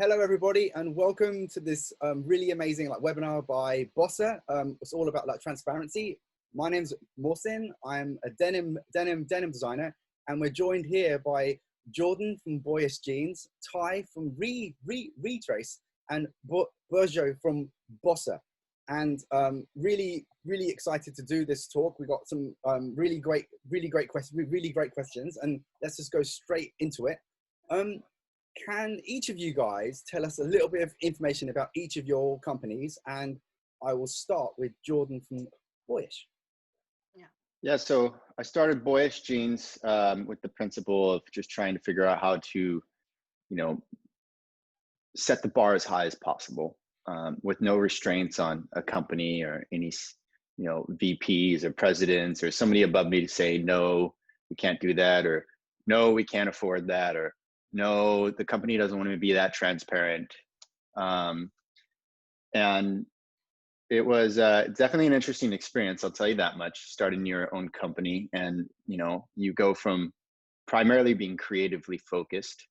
Hello, everybody, and welcome to this really amazing webinar by BOSSA. It's all about transparency. My name's Mohsin. I'm a denim designer, and we're joined here by Jordan from Boyish Jeans, Tai from RETRACED, and Burcu from BOSSA. And really excited to do this talk. We got some really great questions, and let's just go straight into it. Can each of you guys tell us a little bit of information about each of your companies? And I will start with Jordan from Boyish. Yeah, so I started Boyish Jeans with the principle of just trying to figure out how to, set the bar as high as possible with no restraints on a company or any, VPs or presidents or somebody above me to say, no, we can't do that, or no, we can't afford that, or no, the company doesn't want to be that transparent. And it was definitely an interesting experience, I'll tell you that much, starting your own company. And, you go from primarily being creatively focused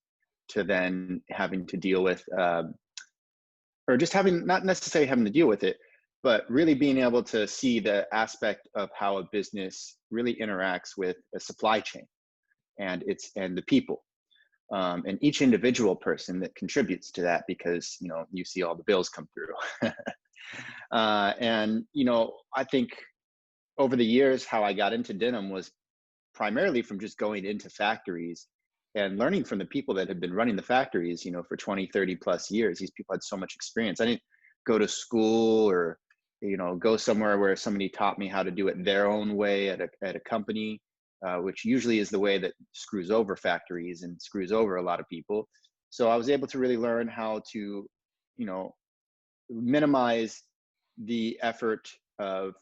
to then having to deal with, or just not necessarily having to deal with it, but really being able to see the aspect of how a business really interacts with a supply chain and the people. And each individual person that contributes to that, because you see all the bills come through. And I think over the years how I got into denim was primarily from just going into factories and learning from the people that had been running the factories for 20, 30 plus years. These people had so much experience. I didn't go to school or go somewhere where somebody taught me how to do it their own way at a company. Which usually is the way that screws over factories and screws over a lot of people. So I was able to really learn how to, minimize the effort of,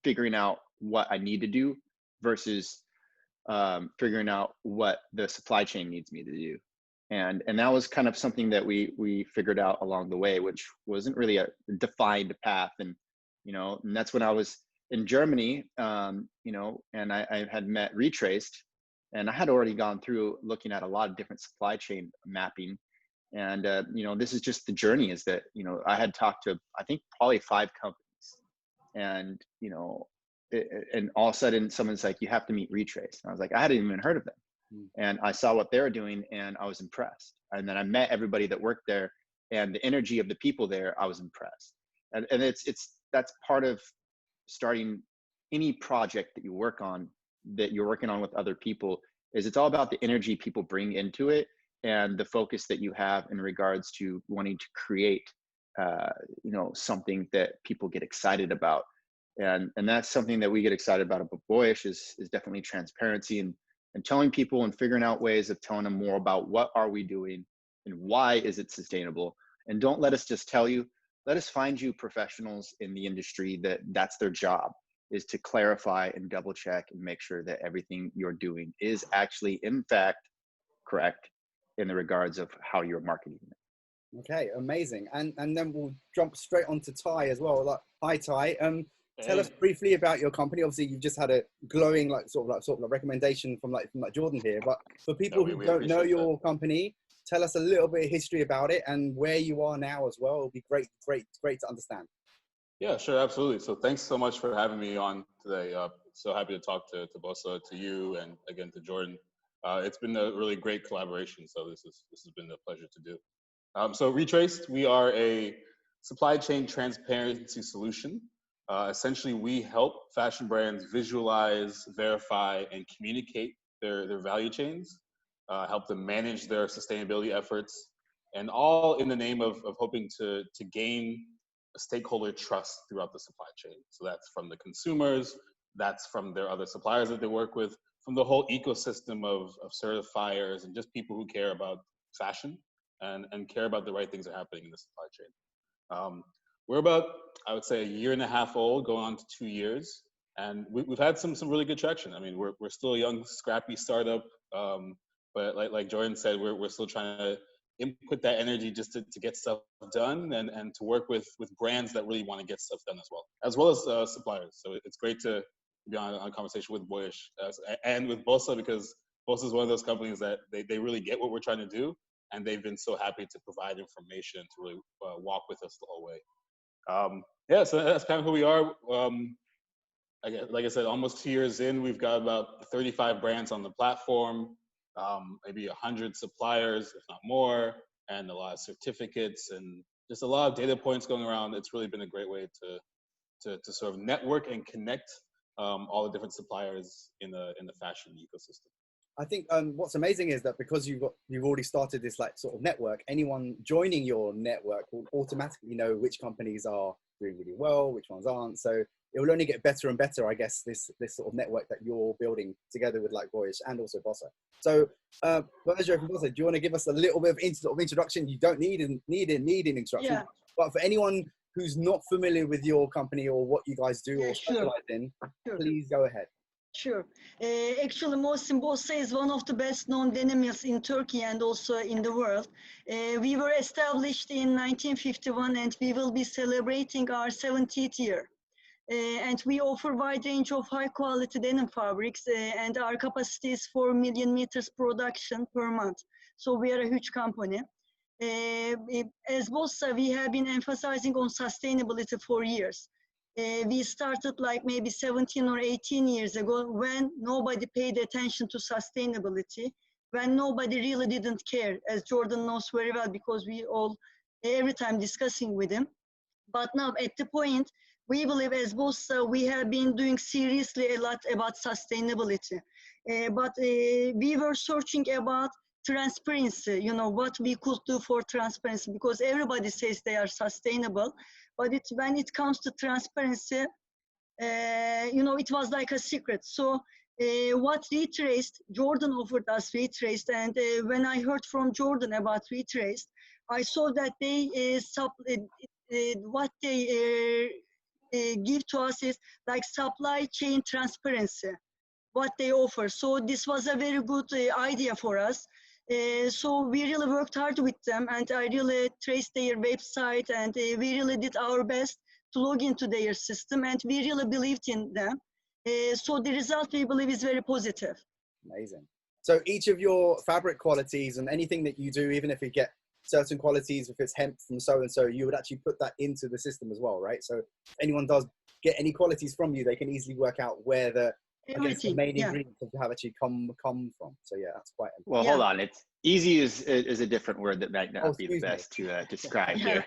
figuring out what I need to do versus figuring out what the supply chain needs me to do. And that was kind of something that we figured out along the way, which wasn't really a defined path. And, and that's when I was in Germany, and I had met RETRACED, and I had already gone through looking at a lot of different supply chain mapping. And, this is just the journey, is that, I had talked to, I think, probably 5 companies. And, and all of a sudden someone's like, you have to meet RETRACED. And I was like, I hadn't even heard of them. And I saw what they were doing and I was impressed. And then I met everybody that worked there, and the energy of the people there, I was impressed. And that's part of starting any project that you work on, that you're working on with other people, is it's all about the energy people bring into it and the focus that you have in regards to wanting to create something that people get excited about. And that's something that we get excited about Boyish is definitely transparency and telling people and figuring out ways of telling them more about what are we doing and why is it sustainable. And don't let us just tell you, let us find you professionals in the industry that's their job, is to clarify and double check and make sure that everything you're doing is actually, in fact, correct in the regards of how you're marketing it. Okay, amazing. And then we'll jump straight onto Tai as well. Hi, Tai. Tell us briefly about your company. Obviously, you've just had a glowing sort of recommendation from Jordan here. But for people who don't know your company, tell us a little bit of history about it and where you are now as well. It'll be great to understand. Yeah, sure, absolutely. So thanks so much for having me on today. So happy to talk to BOSSA, to you, and again to Jordan. It's been a really great collaboration. So this has been a pleasure to do. So RETRACED, we are a supply chain transparency solution. Essentially, we help fashion brands visualize, verify, and communicate their value chains, help them manage their sustainability efforts, and all in the name of hoping to gain a stakeholder trust throughout the supply chain. So that's from the consumers, that's from their other suppliers that they work with, from the whole ecosystem of certifiers and just people who care about fashion and care about the right things that are happening in the supply chain. We're about, I would say, 1.5 years old, going on to 2 years. And we've had some really good traction. I mean, we're still a young, scrappy startup. But like Jordan said, we're still trying to input that energy just to get stuff done and to work with brands that really want to get stuff done as well as suppliers. So it's great to be on a conversation with Boyish and with BOSSA, because BOSSA is one of those companies that they really get what we're trying to do, and they've been so happy to provide information to really walk with us the whole way. Yeah, so that's kind of who we are. Like I said, almost 2 years in, we've got about 35 brands on the platform, maybe 100 suppliers, if not more, and a lot of certificates and just a lot of data points going around. It's really been a great way to sort of network and connect all the different suppliers in the fashion ecosystem. I think what's amazing is that because you've already started this like sort of network, anyone joining your network will automatically know which companies are doing really well, which ones aren't. So it will only get better and better, I guess, this sort of network that you're building together with like BOSSA and also BOSSA. So Özge from BOSSA, do you want to give us a little bit of introduction? You don't need an introduction, Yeah. but for anyone who's not familiar with your company or what you guys do or Sure. specialize in, Sure. please go ahead. Sure. Actually, Mohsin, BOSSA is one of the best known denim mills in Turkey and also in the world. We were established in 1951 and we will be celebrating our 70th year. And we offer wide range of high quality denim fabrics and our capacity is 4 million meters production per month. So we are a huge company. As BOSSA, we have been emphasizing on sustainability for years. We started like maybe 17 or 18 years ago when nobody paid attention to sustainability, when nobody really didn't care, as Jordan knows very well because we all every time discussing with him. But now at the point, we believe as BOSSA, we have been doing seriously a lot about sustainability. But we were searching about transparency, you know, what we could do for transparency, because everybody says they are sustainable, but when it comes to transparency, you know, it was like a secret. So what RETRACED, Jordan offered us RETRACED, and when I heard from Jordan about RETRACED, I saw that they what they give to us is like supply chain transparency, what they offer. So this was a very good idea for us. So we really worked hard with them, and I really traced their website, and we really did our best to log into their system, and we really believed in them. So the result, we believe, is very positive. Amazing. So each of your fabric qualities and anything that you do, even if you get certain qualities, if it's hemp from so-and-so, you would actually put that into the system as well, right? So if anyone does get any qualities from you, they can easily work out where the, I guess, the main ingredients have actually come from. So yeah, that's quite important. Well, hold on. It's easy is a different word that might not be the best to describe here.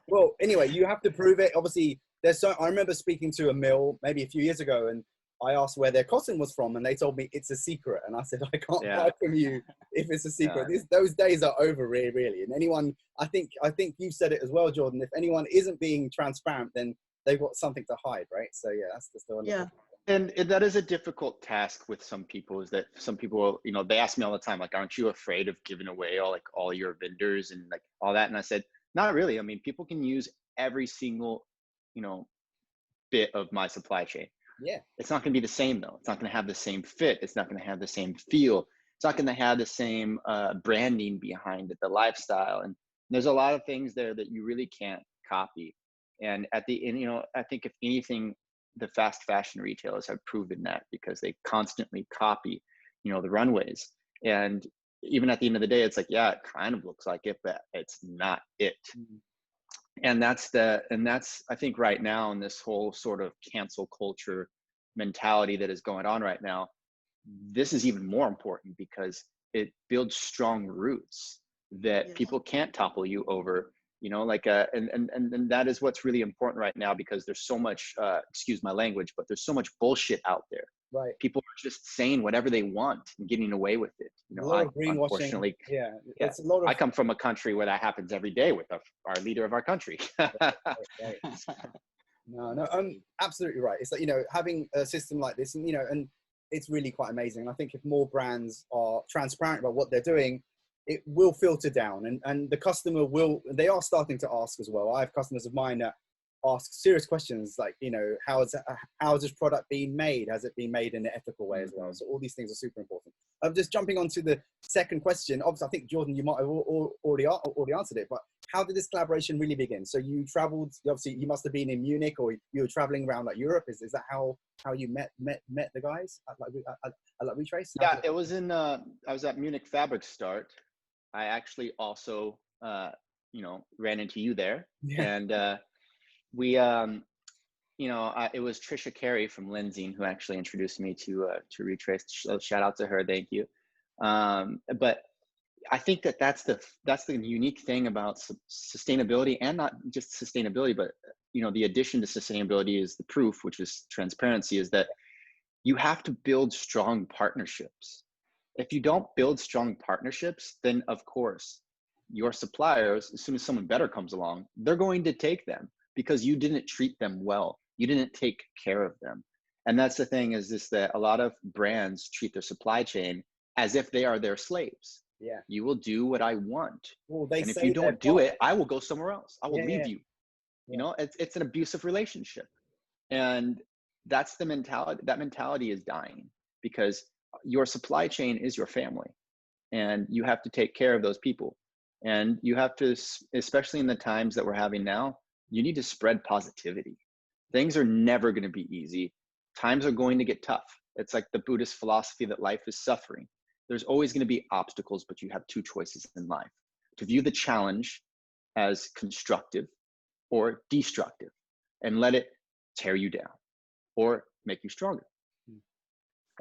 Well, anyway, you have to prove it. Obviously, I remember speaking to a mill maybe a few years ago, and I asked where their cotton was from, and they told me it's a secret. And I said, I can't buy from you if it's a secret. Those days are over, really. And anyone, I think you've said it as well, Jordan. If anyone isn't being transparent, then they've got something to hide, right? So yeah, that's just the one. Yeah. And that is a difficult task with some people, is that some people, you know, they ask me all the time, like, aren't you afraid of giving away all your vendors and like all that? And I said, not really. I mean, people can use every single, you know, bit of my supply chain. Yeah. It's not going to be the same though. It's not going to have the same fit. It's not going to have the same feel. It's not going to have the same branding behind it, the lifestyle. And there's a lot of things there that you really can't copy. And at the end, you know, I think if anything, the fast fashion retailers have proven that, because they constantly copy, you know, the runways. And even at the end of the day, it's like, yeah, it kind of looks like it, but it's not it. And that's I think right now in this whole sort of cancel culture mentality that is going on right now, this is even more important because it builds strong roots that people can't topple you over. You know, like, and that is what's really important right now, because there's so much, excuse my language, but there's so much bullshit out there. Right. People are just saying whatever they want and getting away with it. You know, unfortunately, it's a lot of, I come from a country where that happens every day with our leader of our country. right. No, absolutely right. It's like, you know, having a system like this, and, you know, and it's really quite amazing. I think if more brands are transparent about what they're doing, it will filter down, and the customer they are starting to ask as well. I have customers of mine that ask serious questions like, you know, how is this product being made? Has it been made in an ethical way as well? So all these things are super important. I'm just jumping on to the second question. Obviously, I think, Jordan, you might have already answered it, but how did this collaboration really begin? So you traveled, obviously you must have been in Munich, or you were traveling around like Europe. Is that how you met the guys at RETRACED? Yeah, it was I was at Munich Fabric Start. I actually also, you know, ran into you there. Yeah. And we, you know, it was Trisha Carey from Lensing who actually introduced me to Retraced. So shout out to her, thank you. But I think that that's the unique thing about sustainability, and not just sustainability, but you know, the addition to sustainability is the proof, which is transparency, is that you have to build strong partnerships. If you don't build strong partnerships, then of course your suppliers, as soon as someone better comes along, they're going to take them because you didn't treat them well. You didn't take care of them. And that's the thing, is this, that a lot of brands treat their supply chain as if they are their slaves. Yeah. You will do what I want. Well, they and if say you don't do it, I will go somewhere else. I will leave Yeah. you. You know, it's an abusive relationship. And that's the mentality. That mentality is dying because your supply chain is your family, and you have to take care of those people. And you have to, especially in the times that we're having now, you need to spread positivity. Things are never going to be easy. Times are going to get tough. It's like the Buddhist philosophy that life is suffering. There's always going to be obstacles, but you have two choices in life: to view the challenge as constructive or destructive and let it tear you down or make you stronger.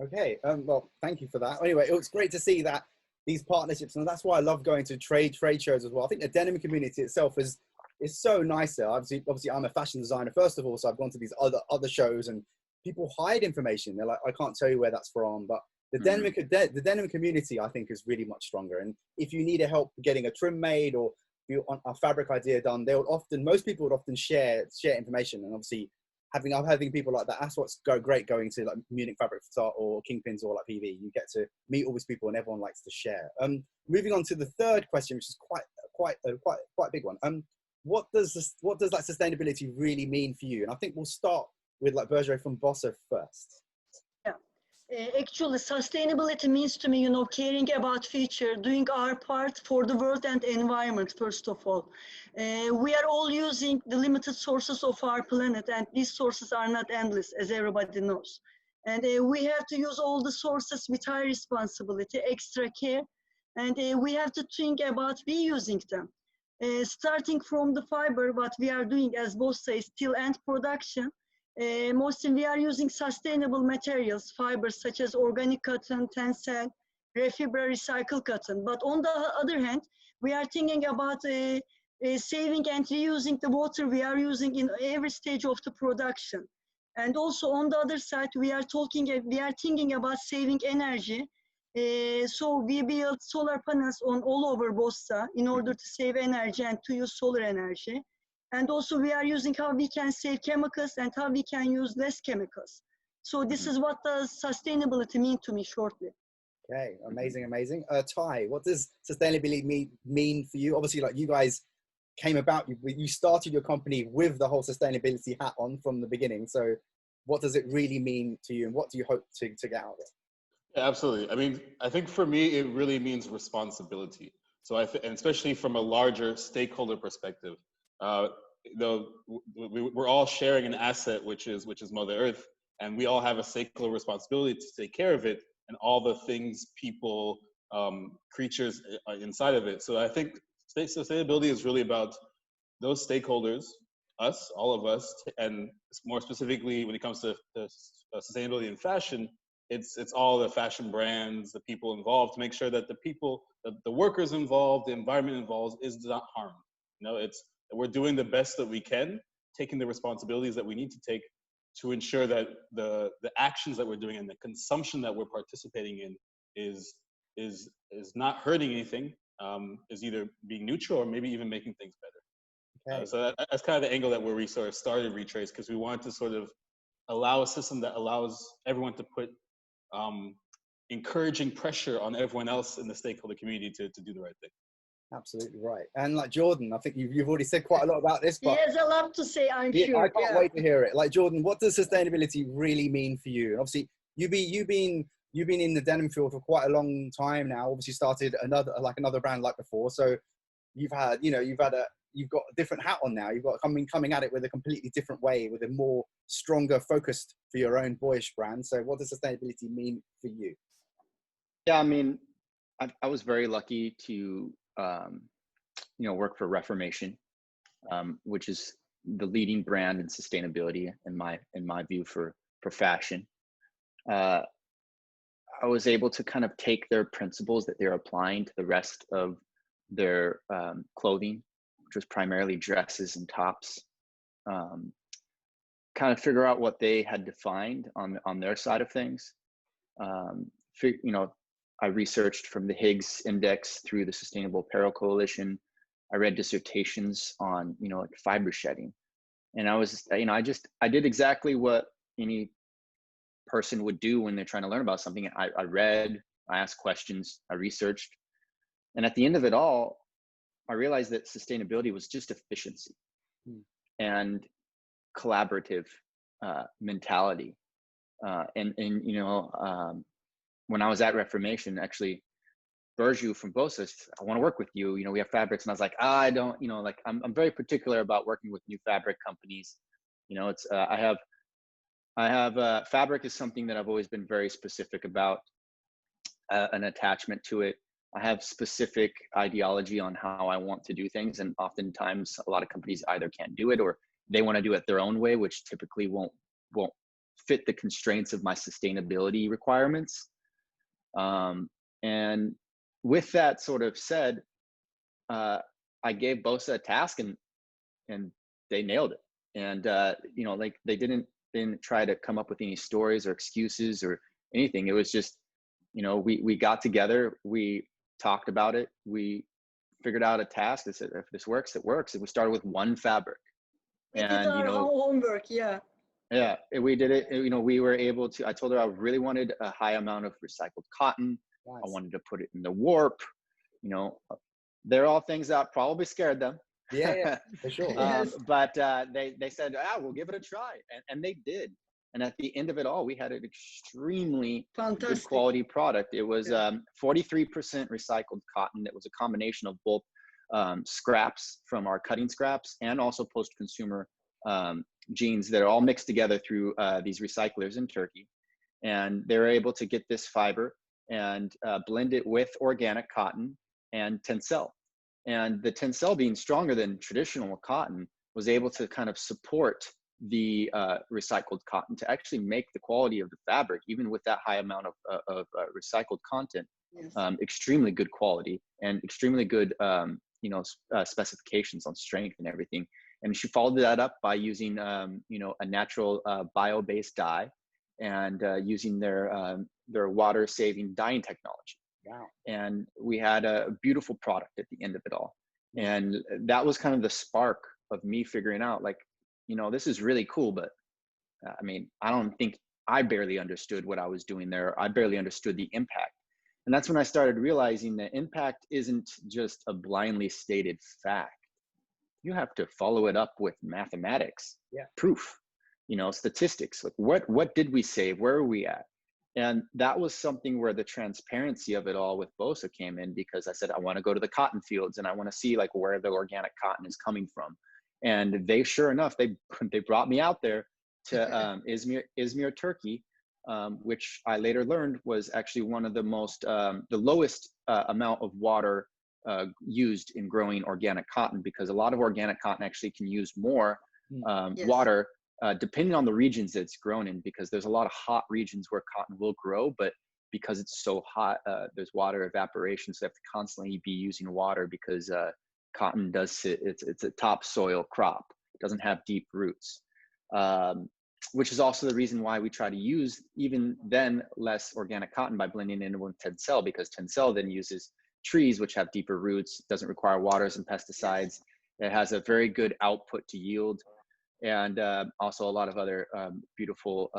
Okay. Well, thank you for that. Anyway, it was great to see that these partnerships, and that's why I love going to trade shows as well. I think the denim community itself is so nice there. Obviously, I'm a fashion designer first of all, so I've gone to these other shows, and people hide information. They're like, I can't tell you where that's from, but the denim community, I think, is really much stronger. And if you need help getting a trim made, or if you want a fabric idea done, most people would often share information. And obviously, having people like that, that's what's great going to like Munich Fabric Start or Kingpins or like PV. You get to meet all these people, and everyone likes to share. Moving on to the third question, which is quite a big one. What does like sustainability really mean for you? And I think we'll start with like Burcu from BOSSA first. Actually, sustainability means to me, you know, caring about future, doing our part for the world and environment, first of all. We are all using the limited sources of our planet, and these sources are not endless, as everybody knows. And we have to use all the sources with high responsibility, extra care, and we have to think about reusing them. Starting from the fiber, what we are doing, as both say, steel and production. Mostly we are using sustainable materials, fibers such as organic cotton, tencel, refibra, recycled cotton. But on the other hand, we are thinking about saving and reusing the water we are using in every stage of the production. And also on the other side, we are thinking about saving energy. So we build solar panels on all over BOSSA in order to save energy and to use solar energy. And also we are using how we can save chemicals and how we can use less chemicals. So this is what does sustainability mean to me shortly. Okay, amazing. Tai, what does sustainability mean for you? Obviously, like you guys came about, you started your company with the whole sustainability hat on from the beginning. So what does it really mean to you, and what do you hope to get out of it? Yeah, absolutely. I mean, I think for me, it really means responsibility. So and especially from a larger stakeholder perspective. We're all sharing an asset, which is Mother Earth, and we all have a stakeholder responsibility to take care of it and all the things, people, creatures inside of it. So I think sustainability is really about those stakeholders, us, all of us, and more specifically when it comes to sustainability in fashion, it's all the fashion brands, the people involved, to make sure that the workers involved, the environment involved is not harmed. You know, we're doing the best that we can, taking the responsibilities that we need to take to ensure that the actions that we're doing and the consumption that we're participating in is not hurting anything, is either being neutral or maybe even making things better. Okay. So that's kind of the angle that where we sort of started Retrace, because we wanted to sort of allow a system that allows everyone to put encouraging pressure on everyone else in the stakeholder community to do the right thing. Absolutely right. And like Jordan, I think you've already said quite a lot about this, but he has a lot to say, I'm sure. I can't wait to hear it. Like Jordan, what does sustainability really mean for you? And obviously, you've been in the denim field for quite a long time now. Obviously, started another brand like before. So you've got a different hat on now. You've got coming at it with a completely different way, with a more stronger focused for your own boyish brand. So what does sustainability mean for you? Yeah, I mean, I was very lucky to work for Reformation, which is the leading brand in sustainability in my view for fashion. I was able to kind of take their principles that they're applying to the rest of their clothing, which was primarily dresses and tops, kind of figure out what they had defined on their side of things. I researched from the Higgs Index through the Sustainable Apparel Coalition. I read dissertations on, like fiber shedding. And I was, I did exactly what any person would do when they're trying to learn about something. I read, I asked questions, I researched. And at the end of it all, I realized that sustainability was just efficiency and collaborative mentality. When I was at Reformation, actually, Burcu from BOSSA, I want to work with you. We have fabrics. And I was like, I don't, I'm very particular about working with new fabric companies. It's, I have fabric is something that I've always been very specific about, an attachment to it. I have specific ideology on how I want to do things. And oftentimes a lot of companies either can't do it or they want to do it their own way, which typically won't fit the constraints of my sustainability requirements. And with that sort of said, I gave BOSSA a task and they nailed it. And, they didn't try to come up with any stories or excuses or anything. It was just, we got together, we talked about it, we figured out a task that said, if this works, it works. And we started with one fabric. We did our homework, yeah. Yeah, we did it. We were able to, I told her I really wanted a high amount of recycled cotton. Nice. I wanted to put it in the warp. They're all things that probably scared them. Yeah, for sure. But they said, we'll give it a try. And they did. And at the end of it all, we had an extremely good quality product. It was 43% recycled cotton. That was a combination of both scraps from our cutting scraps and also post-consumer jeans that are all mixed together through these recyclers in Turkey. And they're able to get this fiber and blend it with organic cotton and tencel. And the tencel, being stronger than traditional cotton, was able to kind of support the recycled cotton to actually make the quality of the fabric, even with that high amount of recycled content, extremely good quality and extremely good specifications on strength and everything. And she followed that up by using a natural bio-based dye and using their water-saving dyeing technology. Wow. And we had a beautiful product at the end of it all. And that was kind of the spark of me figuring out, like, this is really cool, but I don't think I barely understood what I was doing there. I barely understood the impact. And that's when I started realizing that impact isn't just a blindly stated fact. You have to follow it up with mathematics, proof, statistics. Like what did we save? Where are we at? And that was something where the transparency of it all with BOSSA came in, because I said, I want to go to the cotton fields and I want to see like where the organic cotton is coming from. And they, sure enough, they brought me out there to Izmir, Turkey, which I later learned was actually one of the most, the lowest amount of water used in growing organic cotton, because a lot of organic cotton actually can use more water depending on the regions that it's grown in, because there's a lot of hot regions where cotton will grow, but because it's so hot, there's water evaporation, so they have to constantly be using water, because cotton does sit, it's a topsoil crop. It doesn't have deep roots, which is also the reason why we try to use even then less organic cotton by blending in with tencel, because tencel then uses trees which have deeper roots, doesn't require waters and pesticides. It has a very good output to yield, and also a lot of other beautiful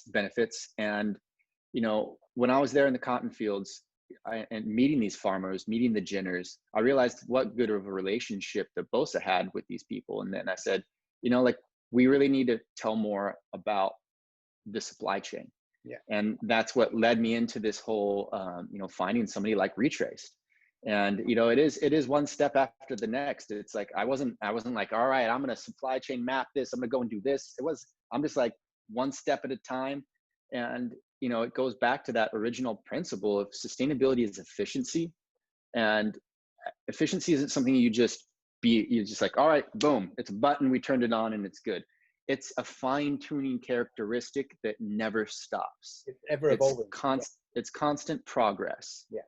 benefits. And when I was there in the cotton fields and meeting these farmers, meeting the Jenners, I realized what good of a relationship that BOSSA had with these people. And then I said, like, we really need to tell more about the supply chain. Yeah. And that's what led me into this whole, finding somebody like RETRACED. And, it is one step after the next. It's like, I wasn't like, all right, I'm going to supply chain map this, I'm going to go and do this. I'm just like one step at a time. And, it goes back to that original principle of sustainability is efficiency. And efficiency isn't something you're just like, all right, boom, it's a button, we turned it on and it's good. It's a fine-tuning characteristic that never stops. It's ever evolving. It's constant progress. Yeah,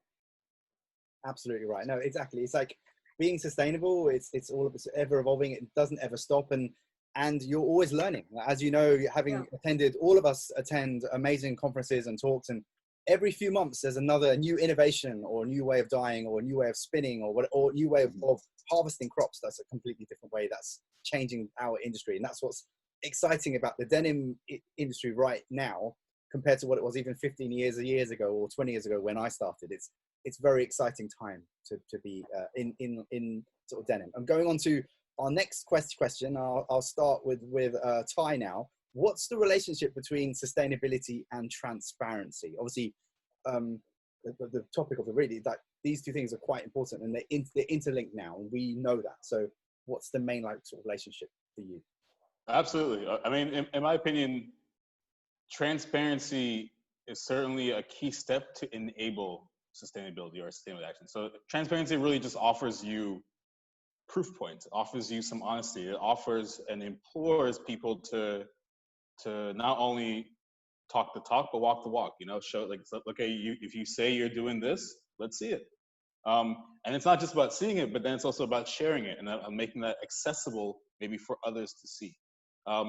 absolutely right. No, exactly. It's like being sustainable. It's all of it's ever evolving. It doesn't ever stop, and you're always learning. As you know, having attended, all of us attend amazing conferences and talks, and every few months there's another new innovation or a new way of dyeing or a new way of spinning or a new way of harvesting crops. That's a completely different way that's changing our industry, and that's what's exciting about the denim industry right now compared to what it was even 15 years ago or 20 years ago when I started. It's very exciting time to be in sort of denim. I'm going on to our next question. I'll start with Tai now. What's the relationship between sustainability and transparency? Obviously, the topic of the really, that these two things are quite important and they're interlinked now, and we know that. So what's the main sort of relationship for you? Absolutely. I mean, in my opinion, transparency is certainly a key step to enable sustainability or sustainable action. So transparency really just offers you proof points, it offers you some honesty, it offers and implores people to not only talk the talk, but walk the walk, you know, show like, okay, if you say you're doing this, let's see it. And it's not just about seeing it, but then it's also about sharing it and making that accessible maybe for others to see.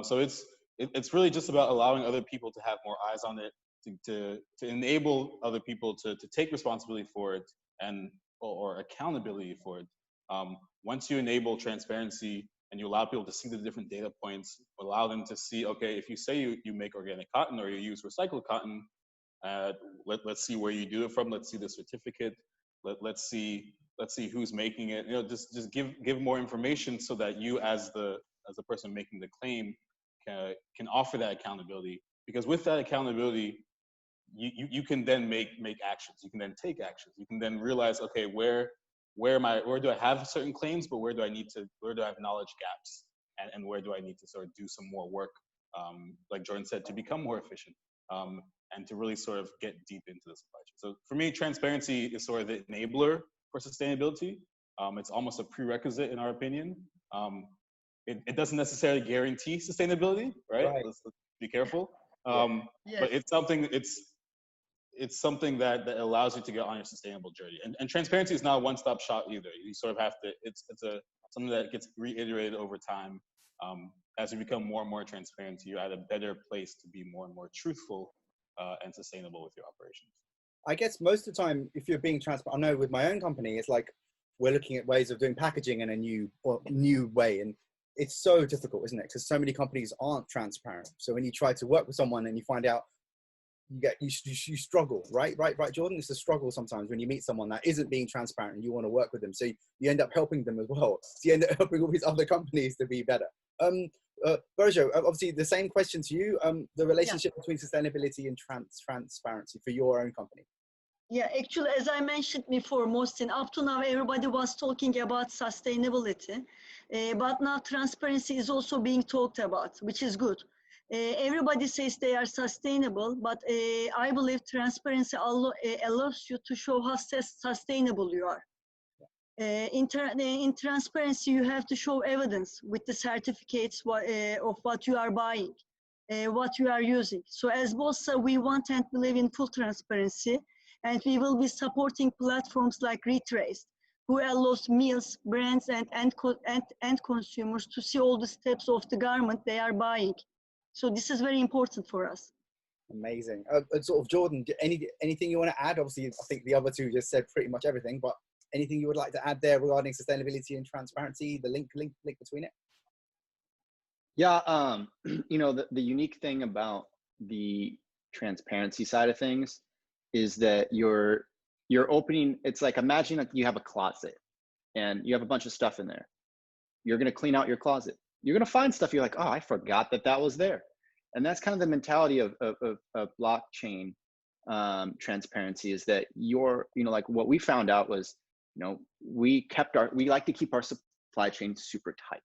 So it's really just about allowing other people to have more eyes on it, to enable other people to take responsibility for it or accountability for it. Once you enable transparency and you allow people to see the different data points, allow them to see, okay, if you say you make organic cotton or you use recycled cotton, let's see where you do it from. Let's see the certificate. Let's see who's making it. You know, just give more information so that you as the person making the claim can offer that accountability. Because with that accountability, you can then make actions. You can then take actions. You can then realize, okay, where do I have certain claims, but where do I have knowledge gaps, and where do I need to sort of do some more work, like Jordan said, to become more efficient, and to really sort of get deep into the supply chain. So for me, transparency is sort of the enabler for sustainability. It's almost a prerequisite in our opinion. It doesn't necessarily guarantee sustainability, right? Let's be careful. Yes. But it's something that allows you to get on your sustainable journey. And transparency is not a one-stop shop either. You sort of have to, it's something that gets reiterated over time. As you become more and more transparent, you're at a better place to be more and more truthful and sustainable with your operations. I guess most of the time, if you're being transparent, I know with my own company, it's like we're looking at ways of doing packaging in a new way. And it's so difficult, isn't it? Because so many companies aren't transparent. So when you try to work with someone and you find out, you struggle, right, Jordan? It's a struggle sometimes when you meet someone that isn't being transparent and you want to work with them. So you end up helping them as well. So you end up helping all these other companies to be better. Burcu, obviously the same question to you. The relationship between sustainability and transparency for your own company. Yeah, actually, as I mentioned before, Mohsin, up to now, everybody was talking about sustainability, but now transparency is also being talked about, which is good. Everybody says they are sustainable, but I believe transparency allows you to show how sustainable you are. In transparency, you have to show evidence with the certificates of what you are buying, what you are using. So as BOSSA, we want and believe in full transparency, and we will be supporting platforms like RETRACED, who allows mills, brands, and end consumers to see all the steps of the garment they are buying. So this is very important for us. Amazing. Sort of Jordan, anything you want to add? Obviously, I think the other two just said pretty much everything, but anything you would like to add there regarding sustainability and transparency, the link between it? Yeah, you know, the unique thing about the transparency side of things is that you're opening, it's like, imagine like you have a closet and you have a bunch of stuff in there. You're going to clean out your closet. You're going to find stuff you're like, oh, I forgot that was there. And that's kind of the mentality of blockchain transparency, is that like what we found out was, you know, we like to keep our supply chain super tight.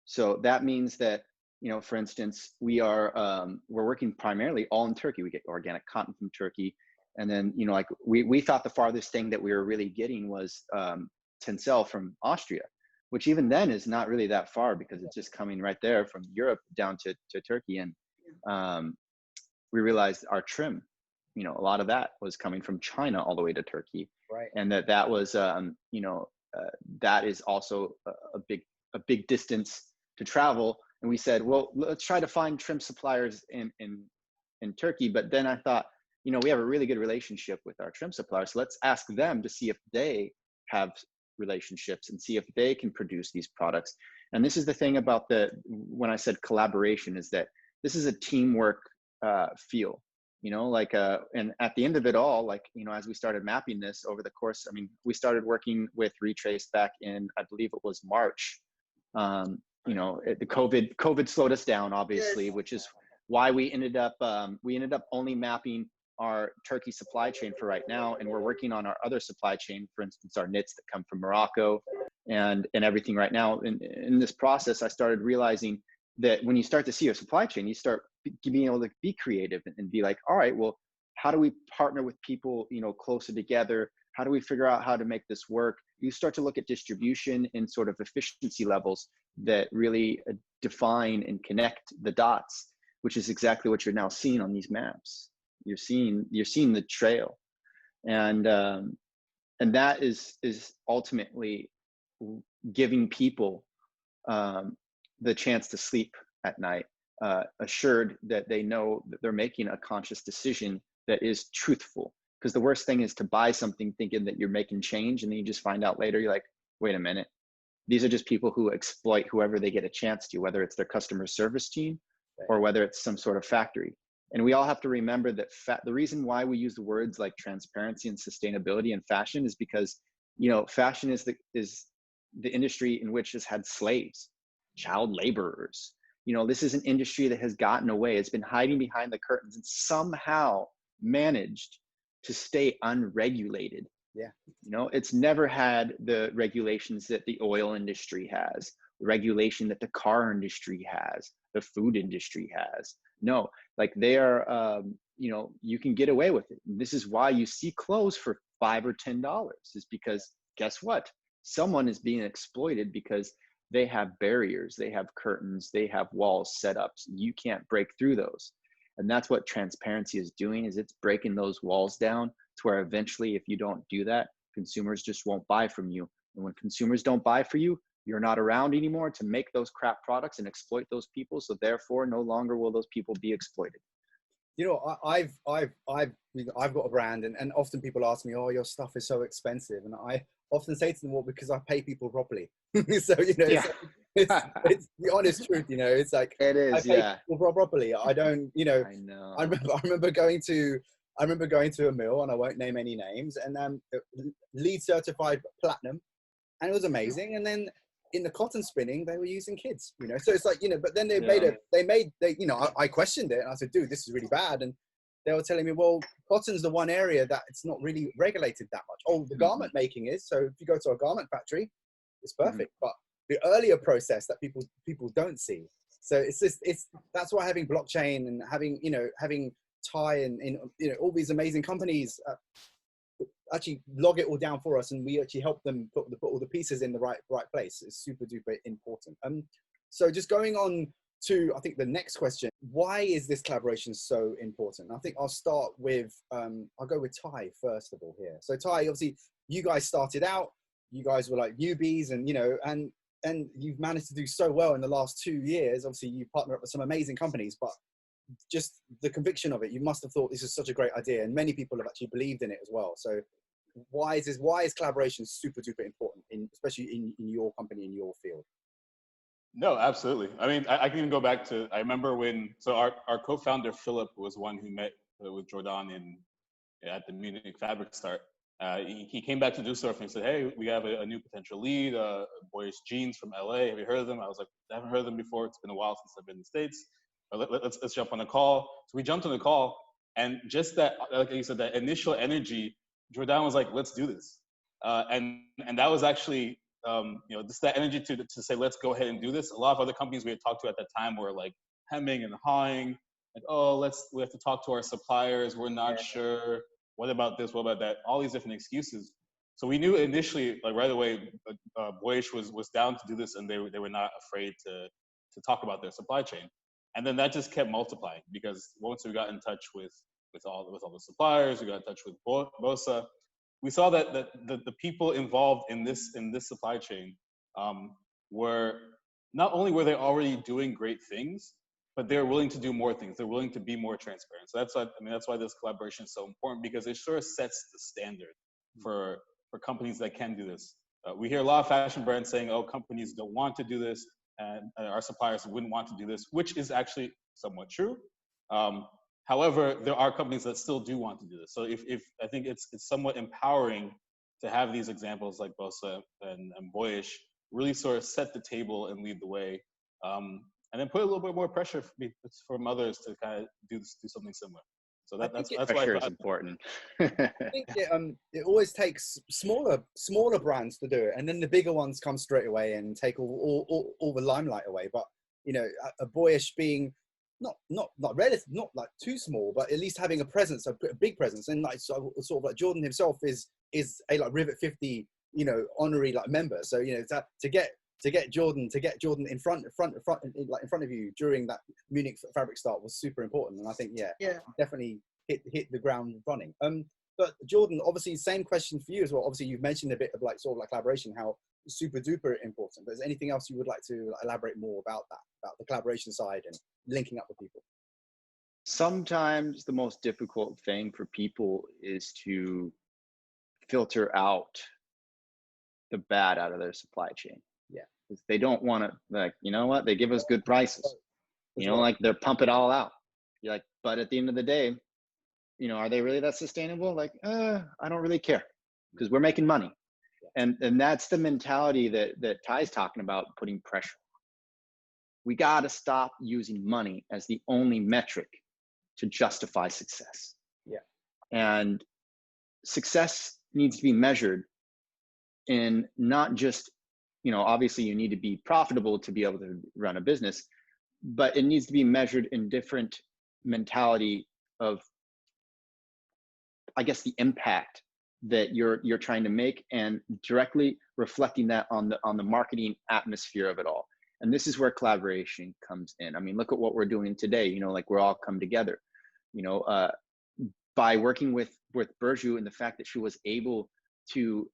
So that means that, you know, for instance, we're working primarily all in Turkey. We get organic cotton from Turkey. And then, you know, like we thought the farthest thing that we were really getting was tencel from Austria, which even then is not really that far because it's just coming right there from Europe down to Turkey. And we realized our trim, you know, a lot of that was coming from China all the way to Turkey. Right. And that was, you know, that is also a big distance to travel. And we said, well, let's try to find trim suppliers in Turkey. But then I thought, you know, we have a really good relationship with our trim suppliers. So let's ask them to see if they have relationships and see if they can produce these products. And this is the thing about when I said collaboration, is that this is a teamwork feel, you know, like, and at the end of it all, like, you know, as we started mapping this over the course, I mean, we started working with RETRACED back in, I believe it was March. You know, the COVID slowed us down, obviously, yes. Which is why we ended up only mapping our Turkey supply chain for right now. And we're working on our other supply chain, for instance, our knits that come from Morocco and everything right now. In this process, I started realizing that when you start to see your supply chain, you start being able to be creative and be like, all right, well, how do we partner with people, you know, closer together? How do we figure out how to make this work? You start to look at distribution and sort of efficiency levels that really define and connect the dots, which is exactly what you're now seeing on these maps. You're seeing the trail, and that is ultimately giving people the chance to sleep at night, assured that they know that they're making a conscious decision that is truthful. Because the worst thing is to buy something thinking that you're making change, and then you just find out later, you're like, wait a minute, these are just people who exploit whoever they get a chance to, whether it's their customer service team or whether it's some sort of factory. And we all have to remember that the reason why we use the words like transparency and sustainability in fashion is because, you know, fashion is the industry in which has had slaves, child laborers. You know, this is an industry that has gotten away. It's been hiding behind the curtains and somehow managed to stay unregulated. Yeah. You know, it's never had the regulations that the oil industry has, the regulation that the car industry has, the food industry has. No, like they are, you know, you can get away with it. This is why you see clothes for $5 or $10, is because guess what? Someone is being exploited because they have barriers, they have curtains, they have walls set up. So you can't break through those. And that's what transparency is doing, is it's breaking those walls down to where eventually, if you don't do that, consumers just won't buy from you. And when consumers don't buy for you, you're not around anymore to make those crap products and exploit those people. So therefore, no longer will those people be exploited. You know, I've got a brand, and often people ask me, "Oh, your stuff is so expensive," and I often say to them, "Well, because I pay people properly." So you know, yeah. it's the honest truth. You know, it's like it is. I pay people properly. I don't. You know, I know. I remember going to a mill, and I won't name any names, and LEED certified platinum, and it was amazing. And then in the cotton spinning, they were using kids, you know. So it's like, you know, but then they you know, I questioned it, and I said, dude, this is really bad. And they were telling me, well, cotton's the one area that it's not really regulated that much. Oh, the garment making is. So if you go to a garment factory, it's perfect. But the earlier process that people don't see. So that's why having blockchain and having Tai and you know, all these amazing companies actually log it all down for us, and we actually help them put all the pieces in the right place. It's super duper important. So just going on to, I think, the next question, why is this collaboration so important? I think I'll start with I'll go with Tai first of all here. So Tai, obviously you guys started out, you guys were like newbies, and you know, and you've managed to do so well in the last 2 years. Obviously you partner up with some amazing companies, but just the conviction of it, you must have thought this is such a great idea, and many people have actually believed in it as well. So why is collaboration super duper important, especially in your company, in your field? No, absolutely. I mean, I can even go back to, I remember when, so our co-founder Philip was one who met with Jordan at the Munich Fabric Start. He came back to Düsseldorf and he said, hey, we have a new potential lead, BOSSA Jeans from LA. Have you heard of them? I was like, I haven't heard of them before. It's been a while since I've been in the States. Let's jump on a call. So we jumped on the call, and just that, like you said, that initial energy, Jordan was like, let's do this. And that was actually, you know, just that energy to say, let's go ahead and do this. A lot of other companies we had talked to at that time were like hemming and hawing, like, oh, we have to talk to our suppliers. We're not sure. What about this? What about that? All these different excuses. So we knew initially, like right away, Boyish was down to do this, and they were not afraid to talk about their supply chain. And then that just kept multiplying, because once we got in touch with all the suppliers, we got in touch with BOSSA, we saw that the people involved in this supply chain were not only were they already doing great things, but they're willing to do more things. They're willing to be more transparent. So that's why this collaboration is so important, because it sort of sets the standard for companies that can do this. We hear a lot of fashion brands saying, "Oh, companies don't want to do this, and our suppliers wouldn't want to do this," which is actually somewhat true. However, there are companies that still do want to do this. So if I think it's somewhat empowering to have these examples like BOSSA and Boyish really sort of set the table and lead the way, and then put a little bit more pressure from others to kind of do something similar. So that's why pressure is important. I think it always takes smaller brands to do it, and then the bigger ones come straight away and take all the limelight away. But you know, a Boyish being not relative, not like too small, but at least having a presence, a big presence, and like sort of like Jordan himself is a like Rivet 50, you know, honorary like member. So you know, to get Jordan in front of you during that Munich fabric start was super important. And I think definitely hit the ground running. But Jordan, obviously, same question for you as well. Obviously, you've mentioned a bit of like sort of like collaboration, how super duper important. But is there anything else you would like to elaborate more about that, about the collaboration side and linking up with people? Sometimes the most difficult thing for people is to filter out the bad out of their supply chain. Yeah. They don't want to, like, you know what, they give us good prices, you know, like they're pump it all out. You're like, but at the end of the day, you know, are they really that sustainable? Like, I don't really care, because we're making money. And that's the mentality that Ty's talking about, putting pressure. We got to stop using money as the only metric to justify success. Yeah. And success needs to be measured in not just, you know, obviously you need to be profitable to be able to run a business, but it needs to be measured in different mentality of, I guess, the impact that you're trying to make, and directly reflecting that on the marketing atmosphere of it all. And this is where collaboration comes in. I mean, look at what we're doing today. You know, like we're all come together, you know, by working with Burcu, and the fact that she was able to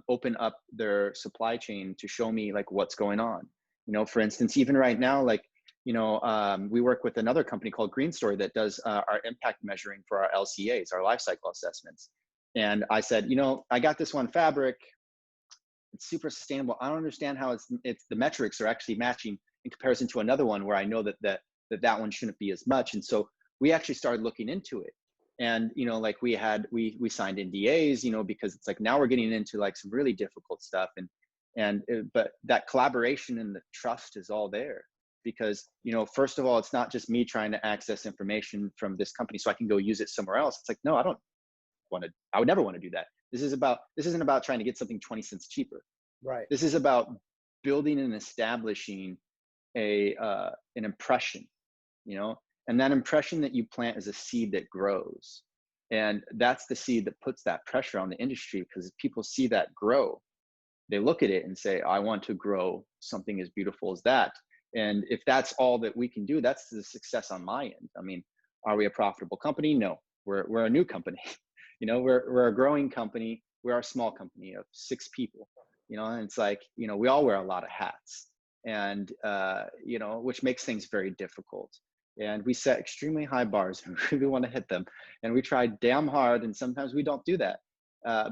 open up their supply chain to show me like what's going on. You know, for instance, even right now, like, you know, we work with another company called Green Story that does our impact measuring for our LCAs, our life cycle assessments. And I said, you know, I got this one fabric, it's super sustainable. I don't understand how it's the metrics are actually matching in comparison to another one where I know that one shouldn't be as much. And so we actually started looking into it. And, you know, like we signed NDAs, you know, because it's like now we're getting into like some really difficult stuff. But that collaboration and the trust is all there, because, you know, first of all, it's not just me trying to access information from this company so I can go use it somewhere else. It's like, no, I would never want to do that. This isn't about trying to get something 20 cents cheaper. Right. This is about building and establishing an impression, you know, and that impression that you plant is a seed that grows. And that's the seed that puts that pressure on the industry, because people see that grow, they look at it and say, I want to grow something as beautiful as that. And if that's all that we can do, that's the success on my end. I mean, are we a profitable company? No, we're a new company. You know, we're a growing company. We're a small company of 6 people, you know, and it's like, you know, we all wear a lot of hats, and, you know, which makes things very difficult. And we set extremely high bars and we really want to hit them. And we try damn hard, and sometimes we don't do that.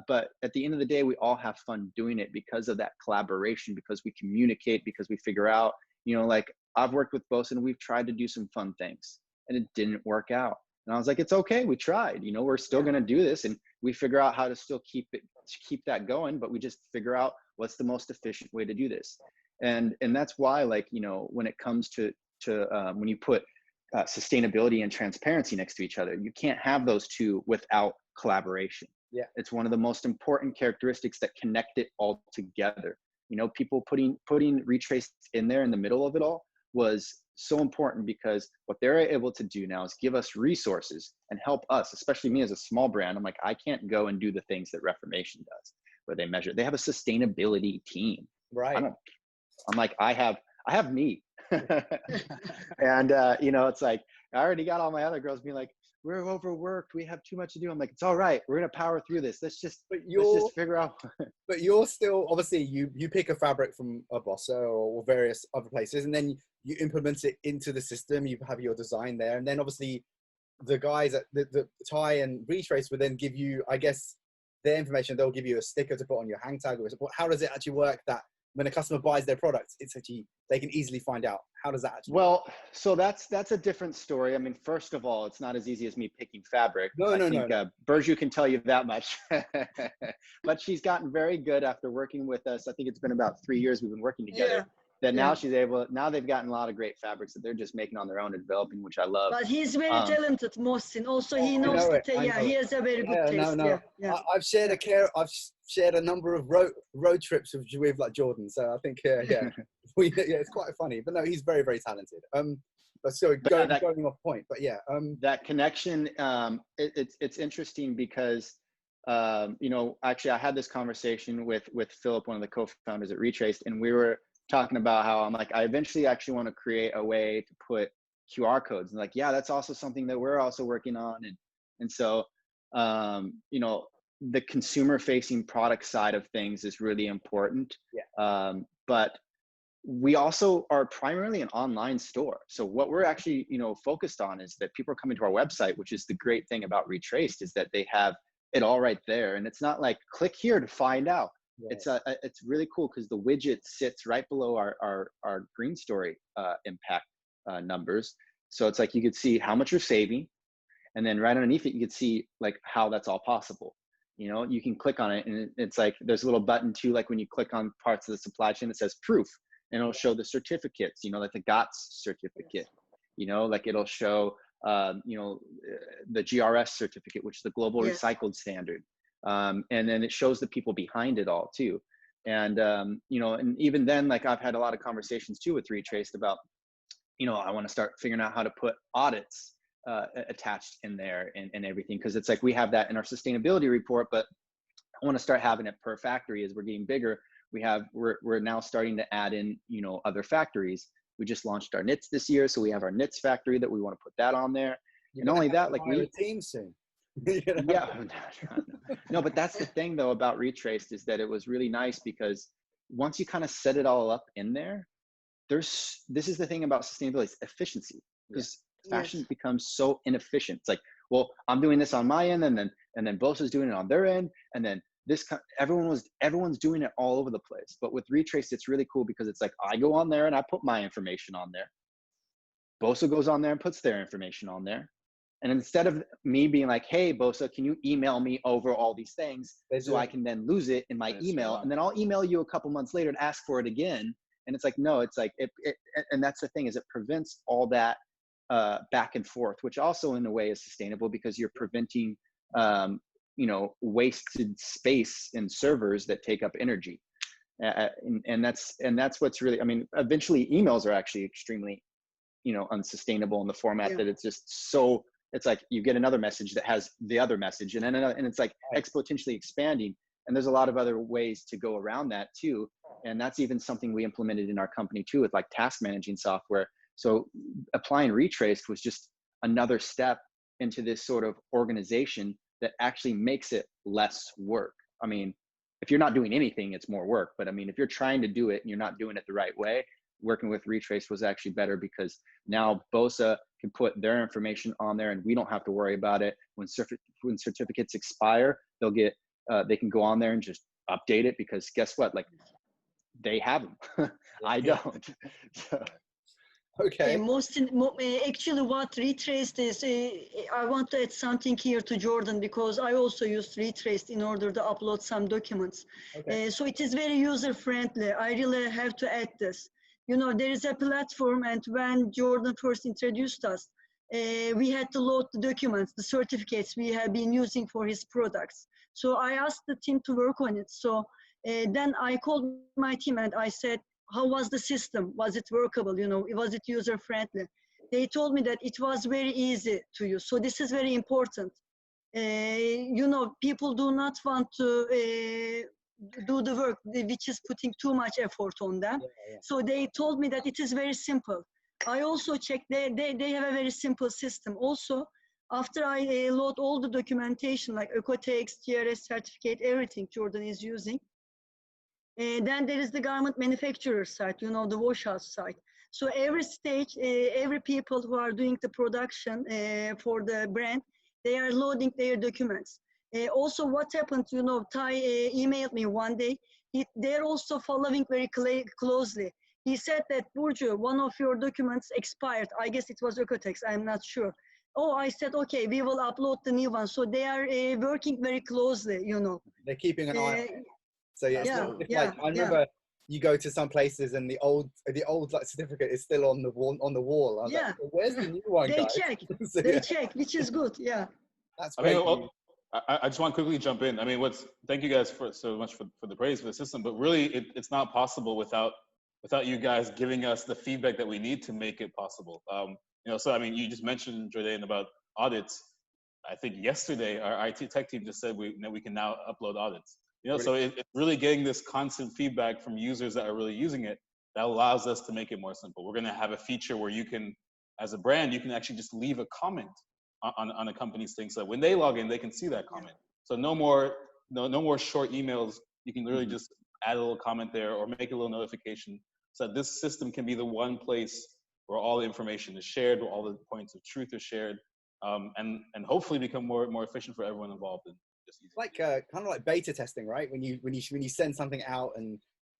But at the end of the day, we all have fun doing it because of that collaboration, because we communicate, because we figure out, you know, like I've worked with BOSSA and we've tried to do some fun things and it didn't work out. And I was like, it's okay, we tried, you know, we're still going to do this. And we figure out how to still keep that going, but we just figure out what's the most efficient way to do this. And that's why, like, you know, when it comes to when you put sustainability and transparency next to each other, you can't have those two without collaboration. Yeah. It's one of the most important characteristics that connect it all together. You know, people putting RETRACED in there in the middle of it all was so important, because what they're able to do now is give us resources and help us, especially me as a small brand. I'm like, I can't go and do the things that Reformation does. where they measure. They have a sustainability team. Right. I'm like, I have me. And, you know, it's like, I already got all my other girls being like, we're overworked. We have too much to do. I'm like, it's all right. We're going to power through this. Let's just figure out. But you're still, obviously you pick a fabric from a BOSSA or various other places, and then you implement it into the system. You have your design there. And then obviously the guys at the Tai and Retrace will then give you, I guess, their information. They'll give you a sticker to put on your hang tag or support. How does it actually work that when a customer buys their products, it's actually, they can easily find out? How does that actually work? Well, so that's a different story. I mean, first of all, it's not as easy as me picking fabric. I think Burcu can tell you that much. But she's gotten very good after working with us. I think it's been about 3 years we've been working together. That now now they've gotten a lot of great fabrics that they're just making on their own and developing, which I love. But he's very talented, Mohsin. Also, he knows the taste. Yeah, he has a very good taste. I've shared a number of road trips with like Jordan, so I think it's quite funny. But no, he's very, very talented. But sorry, going off point. But that connection, it's interesting because you know, actually I had this conversation with Philip, one of the co-founders at RETRACED, and we were talking about how I'm like, I eventually actually want to create a way to put QR codes, and like, yeah, that's also something that we're also working on. And so, you know, the consumer facing product side of things is really important. But we also are primarily an online store. So what we're actually, you know, focused on is that people are coming to our website, which is the great thing about RETRACED, is that they have it all right there. And it's not like, click here to find out. It's really cool because the widget sits right below our green story impact numbers. So it's like you could see how much you're saving, and then right underneath it you could see like how that's all possible. You know, you can click on it, and it's like there's a little button too, like when you click on parts of the supply chain that says proof, and it'll show the certificates, you know, like the GOTS certificate, you know, like it'll show you know, the GRS certificate, which is the global recycled standard. And then it shows the people behind it all too. And, you know, and even then, like I've had a lot of conversations too with RETRACED about, you know, I want to start figuring out how to put audits attached in there and everything. Cause it's like, we have that in our sustainability report, but I want to start having it per factory. As we're getting bigger, we're now starting to add in, you know, other factories. We just launched our knits this year. So we have our knits factory that we want to put that on there. And not only that, like we team soon. No, but that's the thing though about RETRACED, is that it was really nice because once you kind of set it all up in there, this is the thing about sustainability, it's efficiency, because fashion becomes so inefficient. It's like, well, I'm doing this on my end, and then BOSSA's doing it on their end, and then everyone's doing it all over the place. But with RETRACED, it's really cool because it's like, I go on there and I put my information on there. BOSSA goes on there and puts their information on there. And instead of me being like, hey, BOSSA, can you email me over all these things so I can then lose it in my email? And then I'll email you a couple months later and ask for it again. And it's like, no, it's like, and that's the thing, is it prevents all that back and forth, which also in a way is sustainable because you're preventing, you know, wasted space in servers that take up energy. And that's what's really, I mean, eventually emails are actually extremely, you know, unsustainable in the format that it's just so, it's like you get another message that has the other message, and then and it's like exponentially expanding. And there's a lot of other ways to go around that too. And that's even something we implemented in our company too, with like task managing software. So applying RETRACED was just another step into this sort of organization that actually makes it less work. I mean, if you're not doing anything, it's more work. But I mean, if you're trying to do it and you're not doing it the right way, working with RETRACED was actually better, because now BOSSA can put their information on there and we don't have to worry about it. When certificates expire, they'll get, they can go on there and just update it, because guess what? Like, they have them. I don't. So. Okay. Actually, what RETRACED is, I want to add something here to Jordan, because I also use RETRACED in order to upload some documents. Okay. So it is very user-friendly. I really have to add this. You know, there is a platform, and when Jordan first introduced us, we had to load the documents, the certificates we have been using for his products. So I asked the team to work on it. So then I called my team and I said, how was the system? Was it workable? You know, was it user-friendly? They told me that it was very easy to use. So this is very important. You know, people do not want to do the work, which is putting too much effort on them. So they told me that it is very simple. I also checked, they have a very simple system. Also, after I load all the documentation, like Ecotex, TRS certificate, everything Jordan is using, then there is the garment manufacturer side, you know, the wash house side. So every stage, every people who are doing the production for the brand, they are loading their documents. Also, what happened, you know, Tai emailed me one day. They're also following very closely. He said that, Burcu, one of your documents expired. I guess it was Ecotex, I'm not sure. Oh, I said, okay, we will upload the new one. So they are working very closely, you know. They're keeping an eye on it. So yeah, like, I remember you go to some places and the old like certificate is still on the wall. I was like, well, where's the new one, they guys? check. So, they check, which is good. Yeah. That's great. I just want to quickly jump in. I mean, thank you guys so much for the praise for the system, but really it's not possible without you guys giving us the feedback that we need to make it possible. You know, so I mean, you just mentioned, Jordan, about audits. I think yesterday our IT tech team just said we can now upload audits. You know, so it's really getting this constant feedback from users that are really using it that allows us to make it more simple. We're going to have a feature where you can, as a brand, you can actually just leave a comment on a company's thing, so that when they log in, they can see that comment. So no more short emails. You can literally just add a little comment there or make a little notification, so that this system can be the one place where all the information is shared, where all the points of truth are shared, and hopefully become more efficient for everyone involved. And just easy. Like kind of like beta testing, right? When you send something out and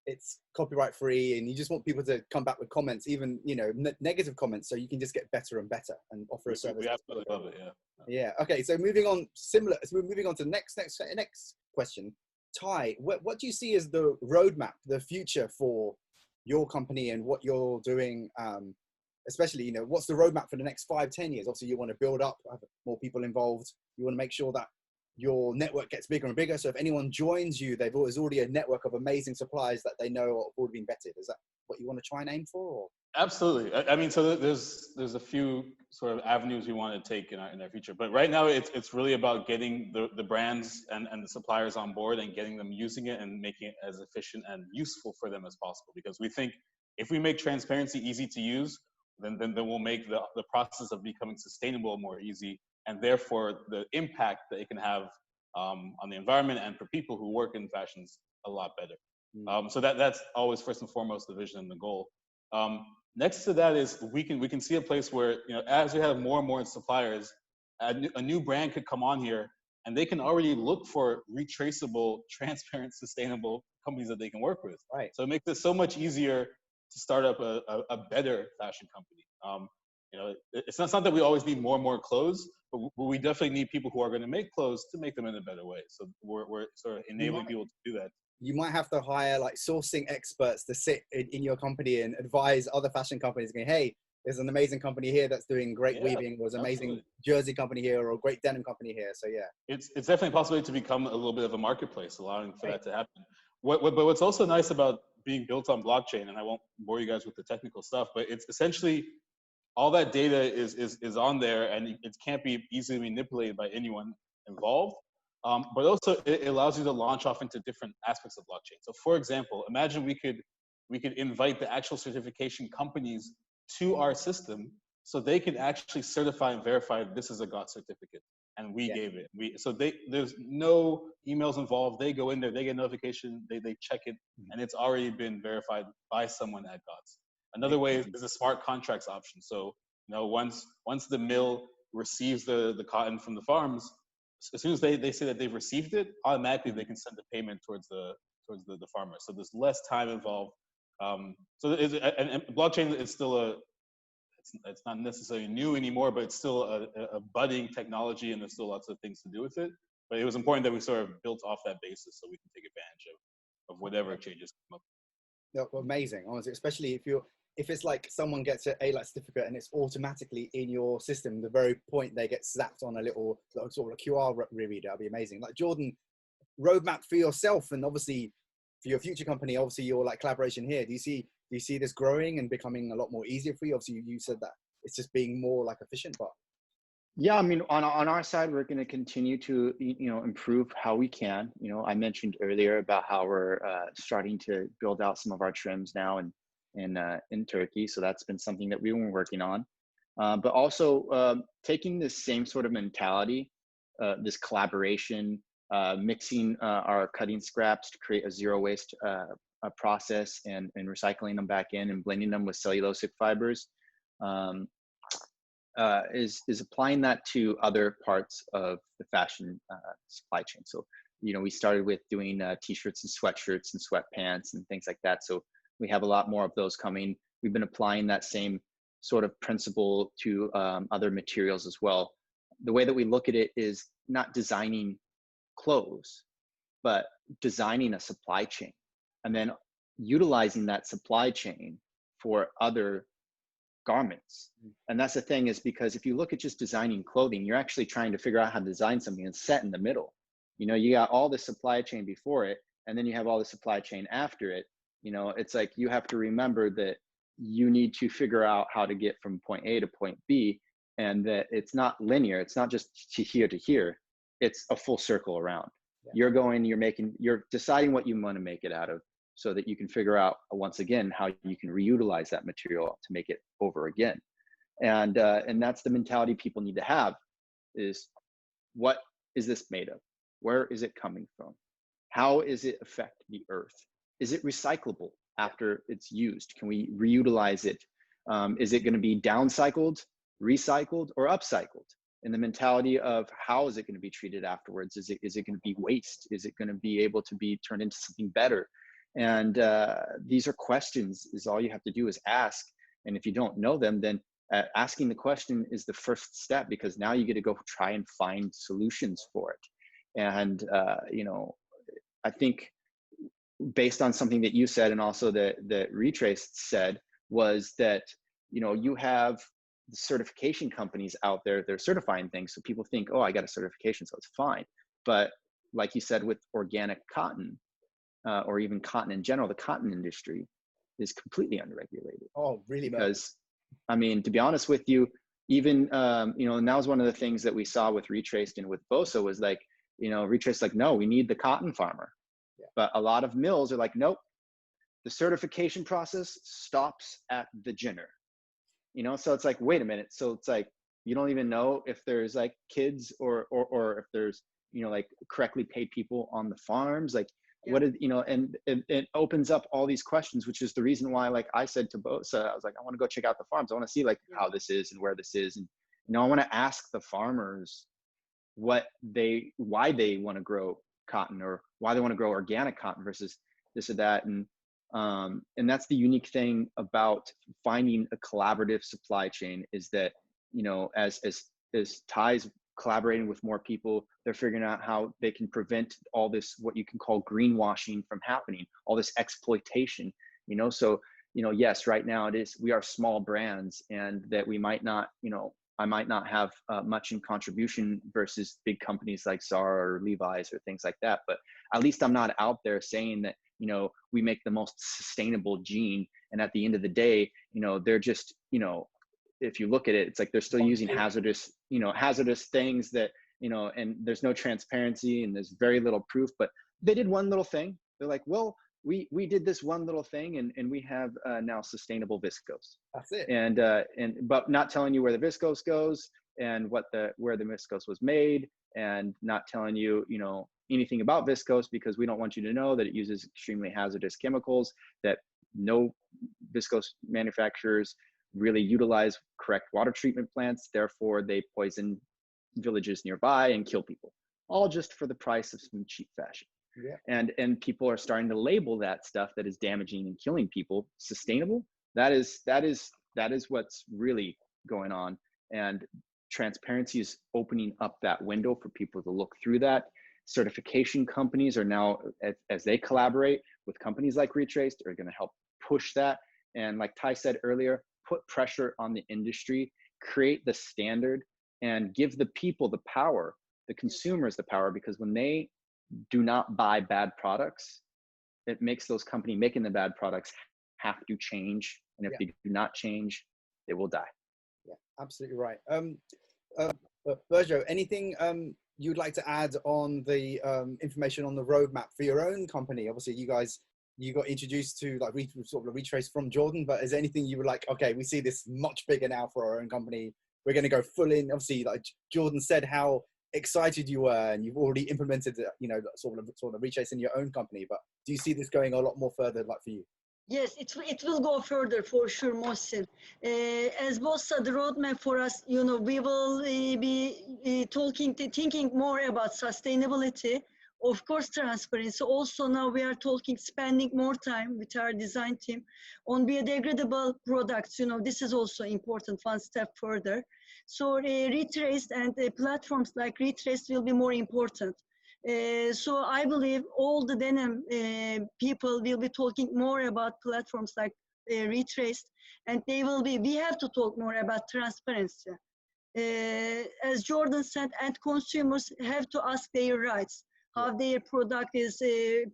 it's copyright free, and you just want people to come back with comments, even, you know, negative comments, so you can just get better and better and offer a service. We absolutely love it. Yeah. Okay. So moving on, So we're moving on to the next question. Tai, what do you see as the roadmap, the future for your company and what you're doing? Especially, you know, what's the roadmap for the next 5-10 years? Obviously, you want to build up, have more people involved. You want to make sure that your network gets bigger and bigger. So if anyone joins you, there's already a network of amazing suppliers that they know have already been vetted. Is that what you want to try and aim for? Or? Absolutely. I mean, so there's a few sort of avenues we want to take in our future, but right now it's really about getting the brands and the suppliers on board and getting them using it and making it as efficient and useful for them as possible. Because we think if we make transparency easy to use, then we'll make the process of becoming sustainable more easy, and therefore the impact that it can have on the environment and for people who work in fashions a lot better. So that's always first and foremost the vision and the goal. Next to that is we can see a place where, you know, as we have more and more suppliers, a new brand could come on here and they can already look for retraceable, transparent, sustainable companies that they can work with. Right. So it makes it so much easier to start up a better fashion company. You know, it's not that we always need more and more clothes, but we definitely need people who are going to make clothes to make them in a better way. So we're sort of enabling people to do that. You might have to hire like sourcing experts to sit in your company and advise other fashion companies going, hey, there's an amazing company here that's doing great weaving, or an amazing jersey company here, or a great denim company here. So yeah, it's definitely a possibility to become a little bit of a marketplace, allowing for that to happen. But what's also nice about being built on blockchain, and I won't bore you guys with the technical stuff, but it's essentially all that data is on there, and it can't be easily manipulated by anyone involved. But also it allows you to launch off into different aspects of blockchain. So for example, imagine we could invite the actual certification companies to our system so they can actually certify and verify this is a GOT certificate and we gave it. So there's no emails involved. They go in there, they get a notification, they check it, and it's already been verified by someone at GOTS. Another way is a smart contracts option. So, you know, once the mill receives the cotton from the farms, as soon as they say that they've received it, automatically they can send the payment towards the farmer. So there's less time involved. So and blockchain is still it's not necessarily new anymore, but it's still a budding technology, and there's still lots of things to do with it. But it was important that we sort of built off that basis so we can take advantage of whatever changes come up. No, amazing, honestly, especially if it's like someone gets a like certificate and it's automatically in your system, the very point they get slapped on a little sort of a QR reader, that'd be amazing. Like Jordan, roadmap for yourself and obviously for your future company, obviously your like collaboration here. Do you see this growing and becoming a lot more easier for you? Obviously you said that it's just being more like efficient, but Yeah, I mean, on our side, we're going to continue to, improve how we can. I mentioned earlier about how we're starting to build out some of our trims now in Turkey. So that's been something that we've been working on. But also taking this same sort of mentality, this collaboration, mixing our cutting scraps to create a zero waste process and recycling them back in and blending them with cellulosic fibers. Is applying that to other parts of the fashion supply chain. So, we started with doing t-shirts and sweatshirts and sweatpants and things like that. So we have a lot more of those coming. We've been applying that same sort of principle to other materials as well. The way that we look at it is not designing clothes, but designing a supply chain and then utilizing that supply chain for other garments. And that's the thing, is because if you look at just designing clothing, you're actually trying to figure out how to design something that's set in the middle. You got all the supply chain before it, and then you have all the supply chain after it. It's like you have to remember that you need to figure out how to get from point A to point B, and that it's not linear. It's not just to here. It's a full circle around. Yeah. You're deciding what you want to make it out of, so that you can figure out, once again, how you can reutilize that material to make it over again. And that's the mentality people need to have, is what is this made of? Where is it coming from? How is it affect the earth? Is it recyclable after it's used? Can we reutilize it? Is it going to be downcycled, recycled, or upcycled? And the mentality of how is it going to be treated afterwards? Is it going to be waste? Is it going to be able to be turned into something better? And these are questions, is all you have to do is ask. And if you don't know them, then asking the question is the first step, because now you get to go try and find solutions for it. And, I think based on something that you said, and also that RETRACED said, was that, you have the certification companies out there, they're certifying things. So people think, oh, I got a certification, so it's fine. But like you said, with organic cotton, or even cotton in general, the cotton industry is completely unregulated. Oh, really? Because, I mean, to be honest with you, even, and that was one of the things that we saw with RETRACED and with BOSSA was like, RETRACED like, no, we need the cotton farmer. Yeah. But a lot of mills are like, nope, the certification process stops at the ginner. So it's like, wait a minute. So it's like, you don't even know if there's like kids or if there's, like correctly paid people on the farms. Like, yeah. What is, and it opens up all these questions, which is the reason why, like I said to BOSSA, I was like, I want to go check out the farms. I want to see like how this is and where this is. And, I want to ask the farmers why they want to grow cotton, or why they want to grow organic cotton versus this or that. And that's the unique thing about finding a collaborative supply chain, is that, as Tai's collaborating with more people, they're figuring out how they can prevent all this, what you can call greenwashing, from happening, all this exploitation, so, yes, right now we are small brands, and that we might not, I might not have much in contribution versus big companies like Zara or Levi's or things like that, but at least I'm not out there saying that, we make the most sustainable jean, and at the end of the day, they're just, if you look at it, it's like they're still using hazardous things that, and there's no transparency and there's very little proof. But they did one little thing. They're like, well, we did this one little thing, and we have now sustainable viscose. That's it. But not telling you where the viscose goes and where the viscose was made, and not telling you, anything about viscose, because we don't want you to know that it uses extremely hazardous chemicals that no viscose manufacturers really utilize correct water treatment plants. Therefore, they poison villages nearby and kill people, all just for the price of some cheap fashion. Yeah. And people are starting to label that stuff that is damaging and killing people sustainable. That is what's really going on. And transparency is opening up that window for people to look through that. Certification companies are now, as they collaborate with companies like RETRACED, are going to help push that. And like Tai said earlier, put pressure on the industry, create the standard, and give the people the power, the consumers the power, because when they do not buy bad products, it makes those companies making the bad products have to change. And if they do not change, they will die. Yeah, absolutely right. Burcu, anything you'd like to add on the information on the roadmap for your own company? Obviously, you got introduced to like sort of retrace from Jordan, but is there anything you were like, okay, we see this much bigger now for our own company. We're going to go full in. Obviously, like Jordan said, how excited you were, and you've already implemented, you know, sort of retrace in your own company. But do you see this going a lot more further, like for you? Yes, it will go further for sure, Mohsin. As BOSSA, the roadmap for us, you know, we will be thinking more about sustainability, of course, transparency. Also, now we are spending more time with our design team on biodegradable products. You know, this is also important, one step further. So, retraced and platforms like retraced will be more important. So I believe all the denim people will be talking more about platforms like retraced, and we have to talk more about transparency. As Jordan said, and consumers have to ask their rights, how their product is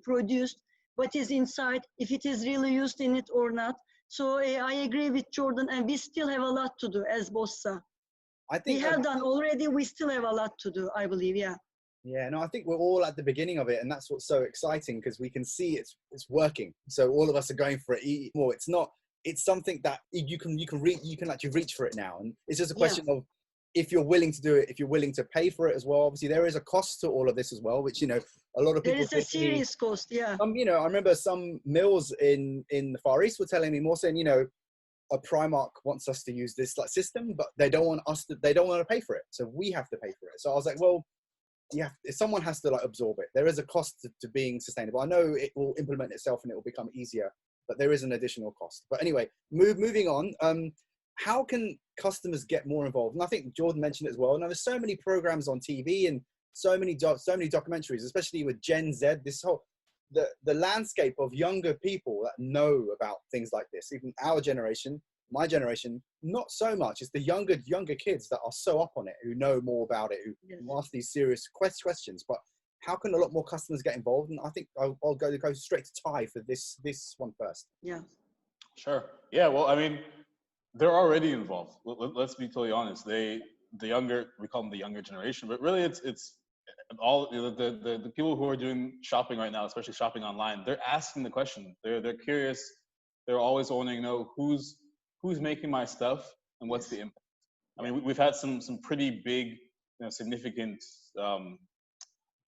produced, what is inside, if it is really used in it or not. So I agree with Jordan, and we still have a lot to do as BOSSA. I think we have done already, we still have a lot to do, I believe, yeah. Yeah, no, I think we're all at the beginning of it, and that's what's so exciting, because we can see it's working. So all of us are going for it more. It's something that you can actually reach for it now, and it's just a question of if you're willing to do it, if you're willing to pay for it as well. Obviously, there is a cost to all of this as well, which, you know, a lot of people. There is a serious cost, yeah. You know, I remember some mills in the Far East were telling me more, saying, you know, a Primark wants us to use this like system, but they don't want to pay for it, so we have to pay for it. So I was like, well, yeah, someone has to like absorb it. There is a cost to being sustainable. I know it will implement itself and it will become easier, but there is an additional cost. But anyway, moving on. How can customers get more involved? And I think Jordan mentioned it as well. Now there's so many programs on TV and so many documentaries, especially with Gen Z. This whole the landscape of younger people that know about things like this. Even our generation, my generation, not so much. It's the younger kids that are so up on it, who know more about it, who ask these serious questions. But how can a lot more customers get involved? And I think I'll go straight to Tai for this one first. Yeah. Sure. Yeah. Well, I mean, they're already involved. Let's be totally honest. We call them the younger generation, but really it's all the people who are doing shopping right now, especially shopping online. They're asking the question. They're curious. They're always wanting to know who's making my stuff and what's the impact. I mean, we've had some pretty big, you know, significant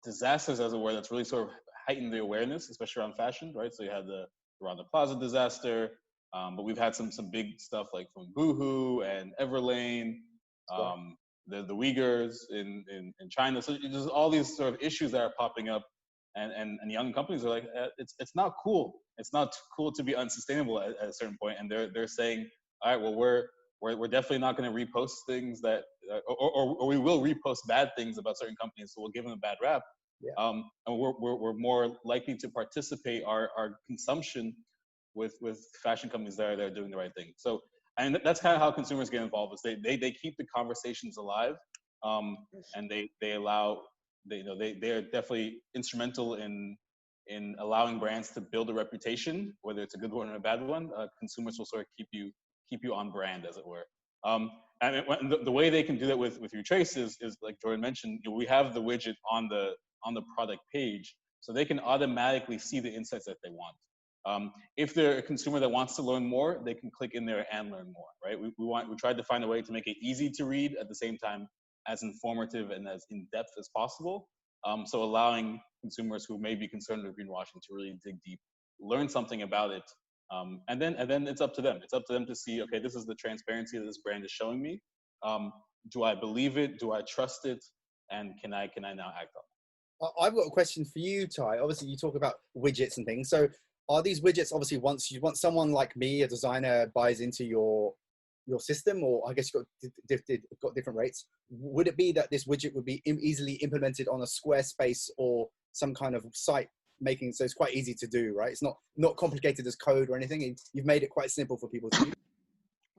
disasters, as it were, that's really sort of heightened the awareness, especially around fashion, right? So you had the Rana Plaza disaster, but we've had some big stuff like from Boohoo and Everlane, the Uyghurs in China. So there's all these sort of issues that are popping up, and young companies are like, it's not cool. It's not cool to be unsustainable at a certain point, and they're saying, all right, well, we're definitely not going to repost things that, or we will repost bad things about certain companies, so we'll give them a bad rap. Yeah. And we're more likely to participate our consumption with fashion companies that are doing the right thing. So, and that's kind of how consumers get involved. Is they keep the conversations alive, and they allow, they are definitely instrumental in allowing brands to build a reputation, whether it's a good one or a bad one. Consumers will sort of keep you on brand, as it were. And the way they can do that with Retrace is like Jordan mentioned, you know, we have the widget on the product page, so they can automatically see the insights that they want. If they're a consumer that wants to learn more, they can click in there and learn more, right? We tried to find a way to make it easy to read, at the same time as informative and as in-depth as possible. So allowing consumers who may be concerned with greenwashing to really dig deep, learn something about it, and then it's up to them. It's up to them to see, okay, this is the transparency that this brand is showing me. Do I believe it? Do I trust it? And can I now act on it? I've got a question for you, Tai. Obviously, you talk about widgets and things. So are these widgets, obviously, once someone like me, a designer, buys into your system, or I guess you've got different rates, would it be that this widget would be easily implemented on a Squarespace or some kind of site making, so it's quite easy to do, right? It's not complicated as code or anything. You've made it quite simple for people to use.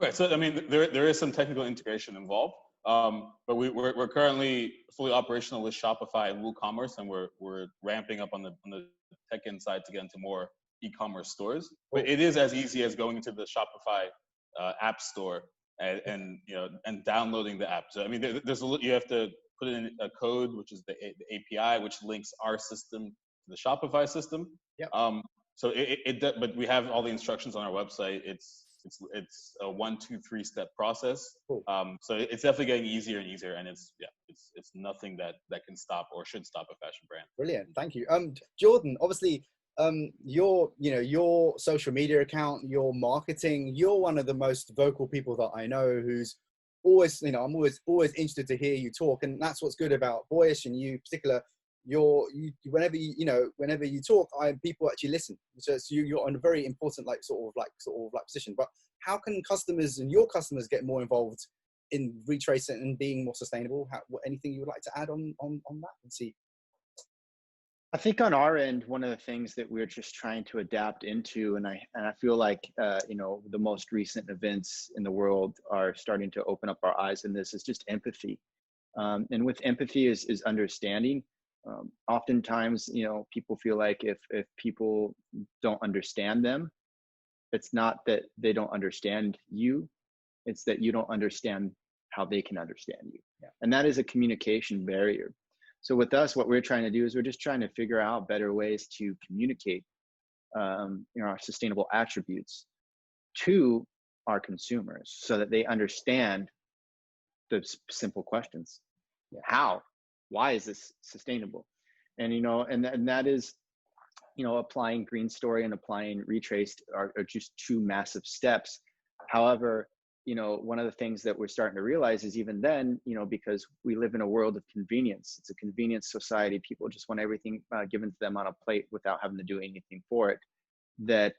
Right. So I mean, there is some technical integration involved, but we're currently fully operational with Shopify and WooCommerce, and we're ramping up on the tech end side to get into more e-commerce stores. But it is as easy as going into the Shopify app store and you know, and downloading the app. So I mean, you have to put in a code, which is the API, which links our system to the Shopify system. Yep. So but we have all the instructions on our website. It's a 1, 2, 3 step process. Cool. So it's definitely getting easier and easier, and it's nothing that can stop or should stop a fashion brand. Brilliant, thank you. Jordan, obviously, your social media account, your marketing, you're one of the most vocal people that I know, who's always, I'm always interested to hear you talk, and that's what's good about Boyish, and you in particular. Whenever you talk, people actually listen. So you're in a very important sort of position. But how can customers and your customers get more involved in retracing and being more sustainable? Anything you would like to add on that? Let's see. I think on our end, one of the things that we're just trying to adapt into, and I feel like the most recent events in the world are starting to open up our eyes in this, is just empathy. And with empathy is understanding. Oftentimes, people feel like if people don't understand them, it's not that they don't understand you, it's that you don't understand how they can understand you. Yeah. And that is a communication barrier. So with us, what we're trying to do is we're just trying to figure out better ways to communicate our sustainable attributes to our consumers so that they understand the simple questions. Yeah. How? Why is this sustainable? And and that is, applying Green Story and applying Retraced are just two massive steps. However, one of the things that we're starting to realize is even then, because we live in a world of convenience, it's a convenience society. People just want everything given to them on a plate without having to do anything for it. That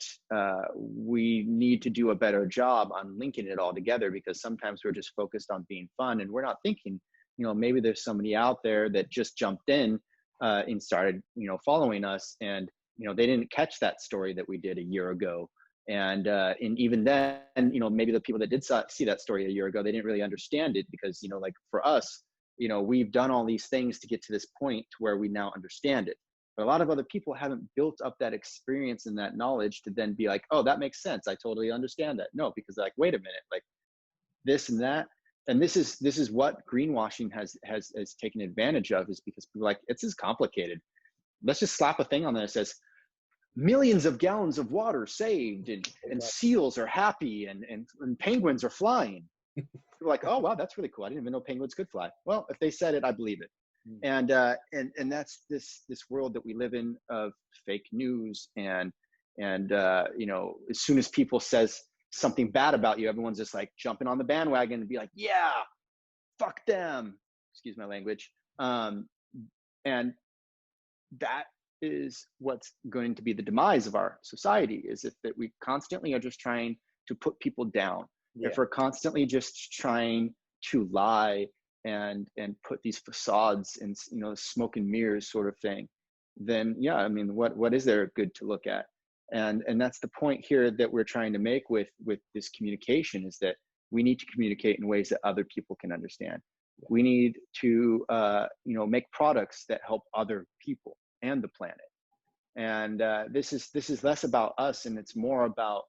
we need to do a better job on linking it all together, because sometimes we're just focused on being fun and we're not thinking, maybe there's somebody out there that just jumped in and started, following us, and, they didn't catch that story that we did a year ago. And even then, maybe the people that did see that story a year ago, they didn't really understand it, because, like for us, we've done all these things to get to this point to where we now understand it. But a lot of other people haven't built up that experience and that knowledge to then be like, oh, that makes sense. I totally understand that. No, because like, wait a minute, like this and that. And this is what greenwashing has taken advantage of, is because people are like, it's as complicated. Let's just slap a thing on there that says millions of gallons of water saved, and seals are happy, and penguins are flying. People are like, oh wow, that's really cool. I didn't even know penguins could fly. Well, if they said it, I believe it. And that's this world that we live in of fake news, and as soon as people says something bad about you, everyone's just like jumping on the bandwagon and be like, yeah, fuck them, excuse my language. And that is what's going to be the demise of our society, is that we constantly are just trying to put people down. Yeah. If we're constantly just trying to lie and put these facades and smoke and mirrors sort of thing, then yeah, I mean, what is there good to look at? And that's the point here that we're trying to make with this communication, is that we need to communicate in ways that other people can understand. We need to make products that help other people and the planet. And this is less about us, and it's more about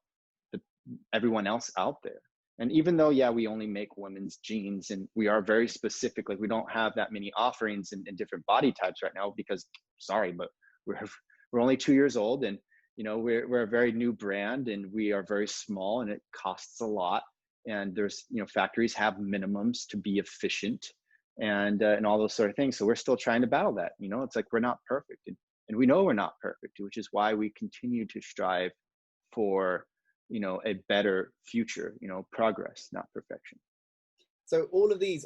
everyone else out there. And even though, yeah, we only make women's jeans, and we are very specific, like we don't have that many offerings in different body types right now, because sorry, but we're only 2 years old, and we're a very new brand, and we are very small, and it costs a lot. And there's, factories have minimums to be efficient, and all those sort of things. So we're still trying to battle that. It's like we're not perfect, and we know we're not perfect, which is why we continue to strive for a better future, progress, not perfection. So all of these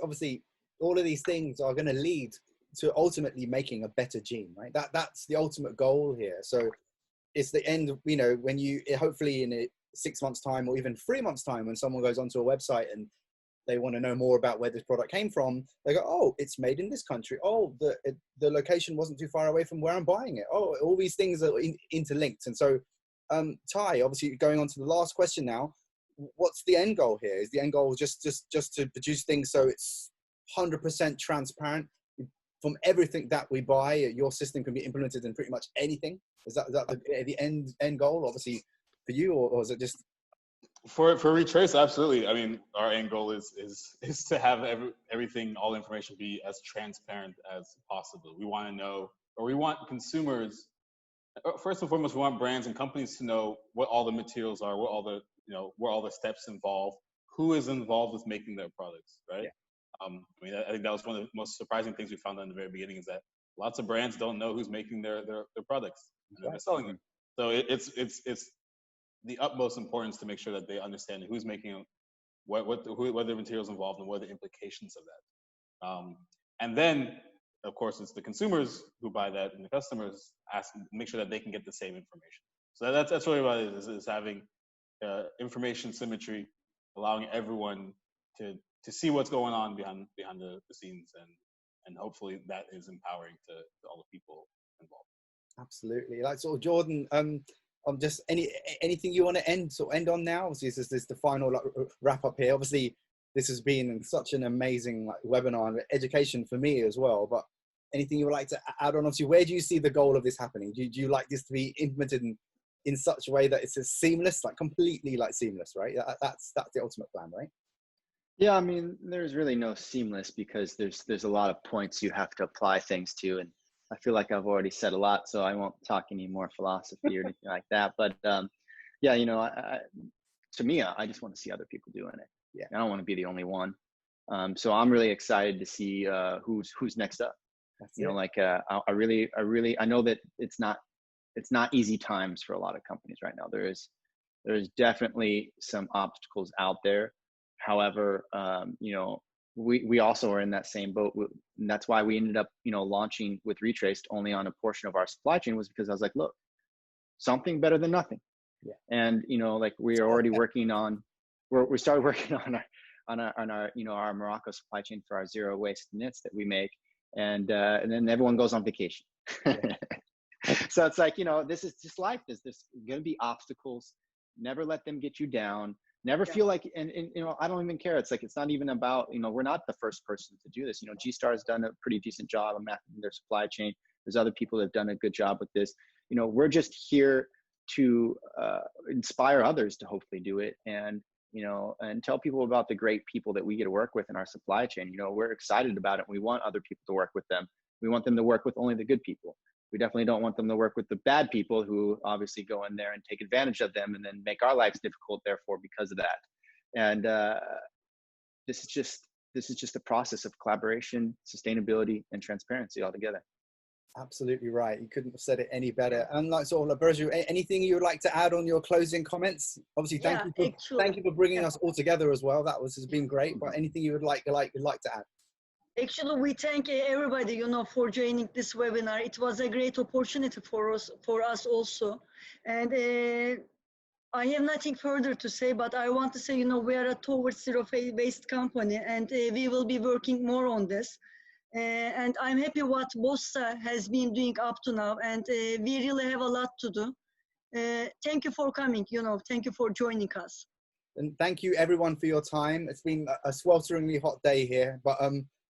things are going to lead to ultimately making a better jean, right? That's the ultimate goal here. So it's the end, when you, hopefully in 6 months time, or even 3 months time, when someone goes onto a website and they want to know more about where this product came from, they go, oh, it's made in this country. Oh, the location wasn't too far away from where I'm buying it. Oh, all these things are interlinked. And so, Tai, obviously going on to the last question now, what's the end goal here? Is the end goal just to produce things so it's 100% transparent from everything that we buy? Your system can be implemented in pretty much anything. Is that the end goal, obviously, for you, or is it just? For Retrace, absolutely. I mean, our end goal is to have everything, all information be as transparent as possible. We want to know, or we want consumers, first and foremost, we want brands and companies to know what all the materials are, what all the, you know, where all the steps involved, who is involved with making their products, right? I mean, I think that was one of the most surprising things we found out in the very beginning, is that lots of brands don't know who's making their products and they're selling them. So it's the utmost importance to make sure that they understand who's making, what the materials involved, and what are the implications of that. And then, of course, it's the consumers who buy that, and the customers make sure that they can get the same information. So that's really what it is having information symmetry, allowing everyone to see what's going on behind the scenes, and hopefully that is empowering to all the people involved. Absolutely. Like, sort of, Jordan, just anything you want to end on now? Obviously, this is the final wrap up here. Obviously, this has been such an amazing webinar and education for me as well. But anything you would like to add on? Obviously, where do you see the goal of this happening? Do you like this to be implemented in such a way that it's seamless, like completely seamless, right? That's the ultimate plan, right? Yeah, I mean, there's really no seamless, because there's a lot of points you have to apply things to, and I feel like I've already said a lot, so I won't talk any more philosophy or anything like that. But yeah, you know, to me, I just want to see other people doing it. Yeah, I don't want to be the only one. So I'm really excited to see who's next up. You know, like I really know that it's not easy times for a lot of companies right now. There is definitely some obstacles out there. However, you know, we also are in that same boat, and that's why we ended up, you know, launching with Retraced only on a portion of our supply chain, was because I was like, look, something better than nothing. Yeah. And you know, like we are already working on, we started working on our you know, our Morocco supply chain for our zero waste knits that we make, and then everyone goes on vacation. Yeah. So it's like, you know, this is just life. There's going to be obstacles. Never let them get you down. Never feel like, and you know, I don't even care. It's like, it's not even about, you know, we're not the first person to do this. You know, G-Star has done a pretty decent job of mapping their supply chain. There's other people that have done a good job with this. You know, we're just here to inspire others to hopefully do it, and, you know, and tell people about the great people that we get to work with in our supply chain. You know, we're excited about it. We want other people to work with them. We want them to work with only the good people. We definitely don't want them to work with the bad people who obviously go in there and take advantage of them and then make our lives difficult, therefore, because of that. And this is just a process of collaboration, sustainability, and transparency altogether. Absolutely right. You couldn't have said it any better. And like, sort of, Burcu, anything you would like to add on your closing comments? Obviously, thank you for bringing us all together as well. That has been great. But anything you would like to add? Actually, we thank everybody, you know, for joining this webinar. It was a great opportunity for us also. And I have nothing further to say, but I want to say, you know, we are a towards zero waste company, and we will be working more on this. And I'm happy what BOSSA has been doing up to now, and we really have a lot to do. Thank you for coming, you know, thank you for joining us. And thank you everyone for your time. It's been a swelteringly hot day here, but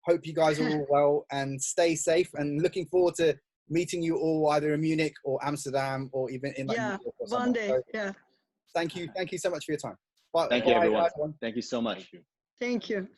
hope you guys are all well and stay safe, and looking forward to meeting you all either in Munich or Amsterdam or even in like New York or one day. So, thank you so much for your time. Bye. Thank you, everyone. Thank you so much. Thank you.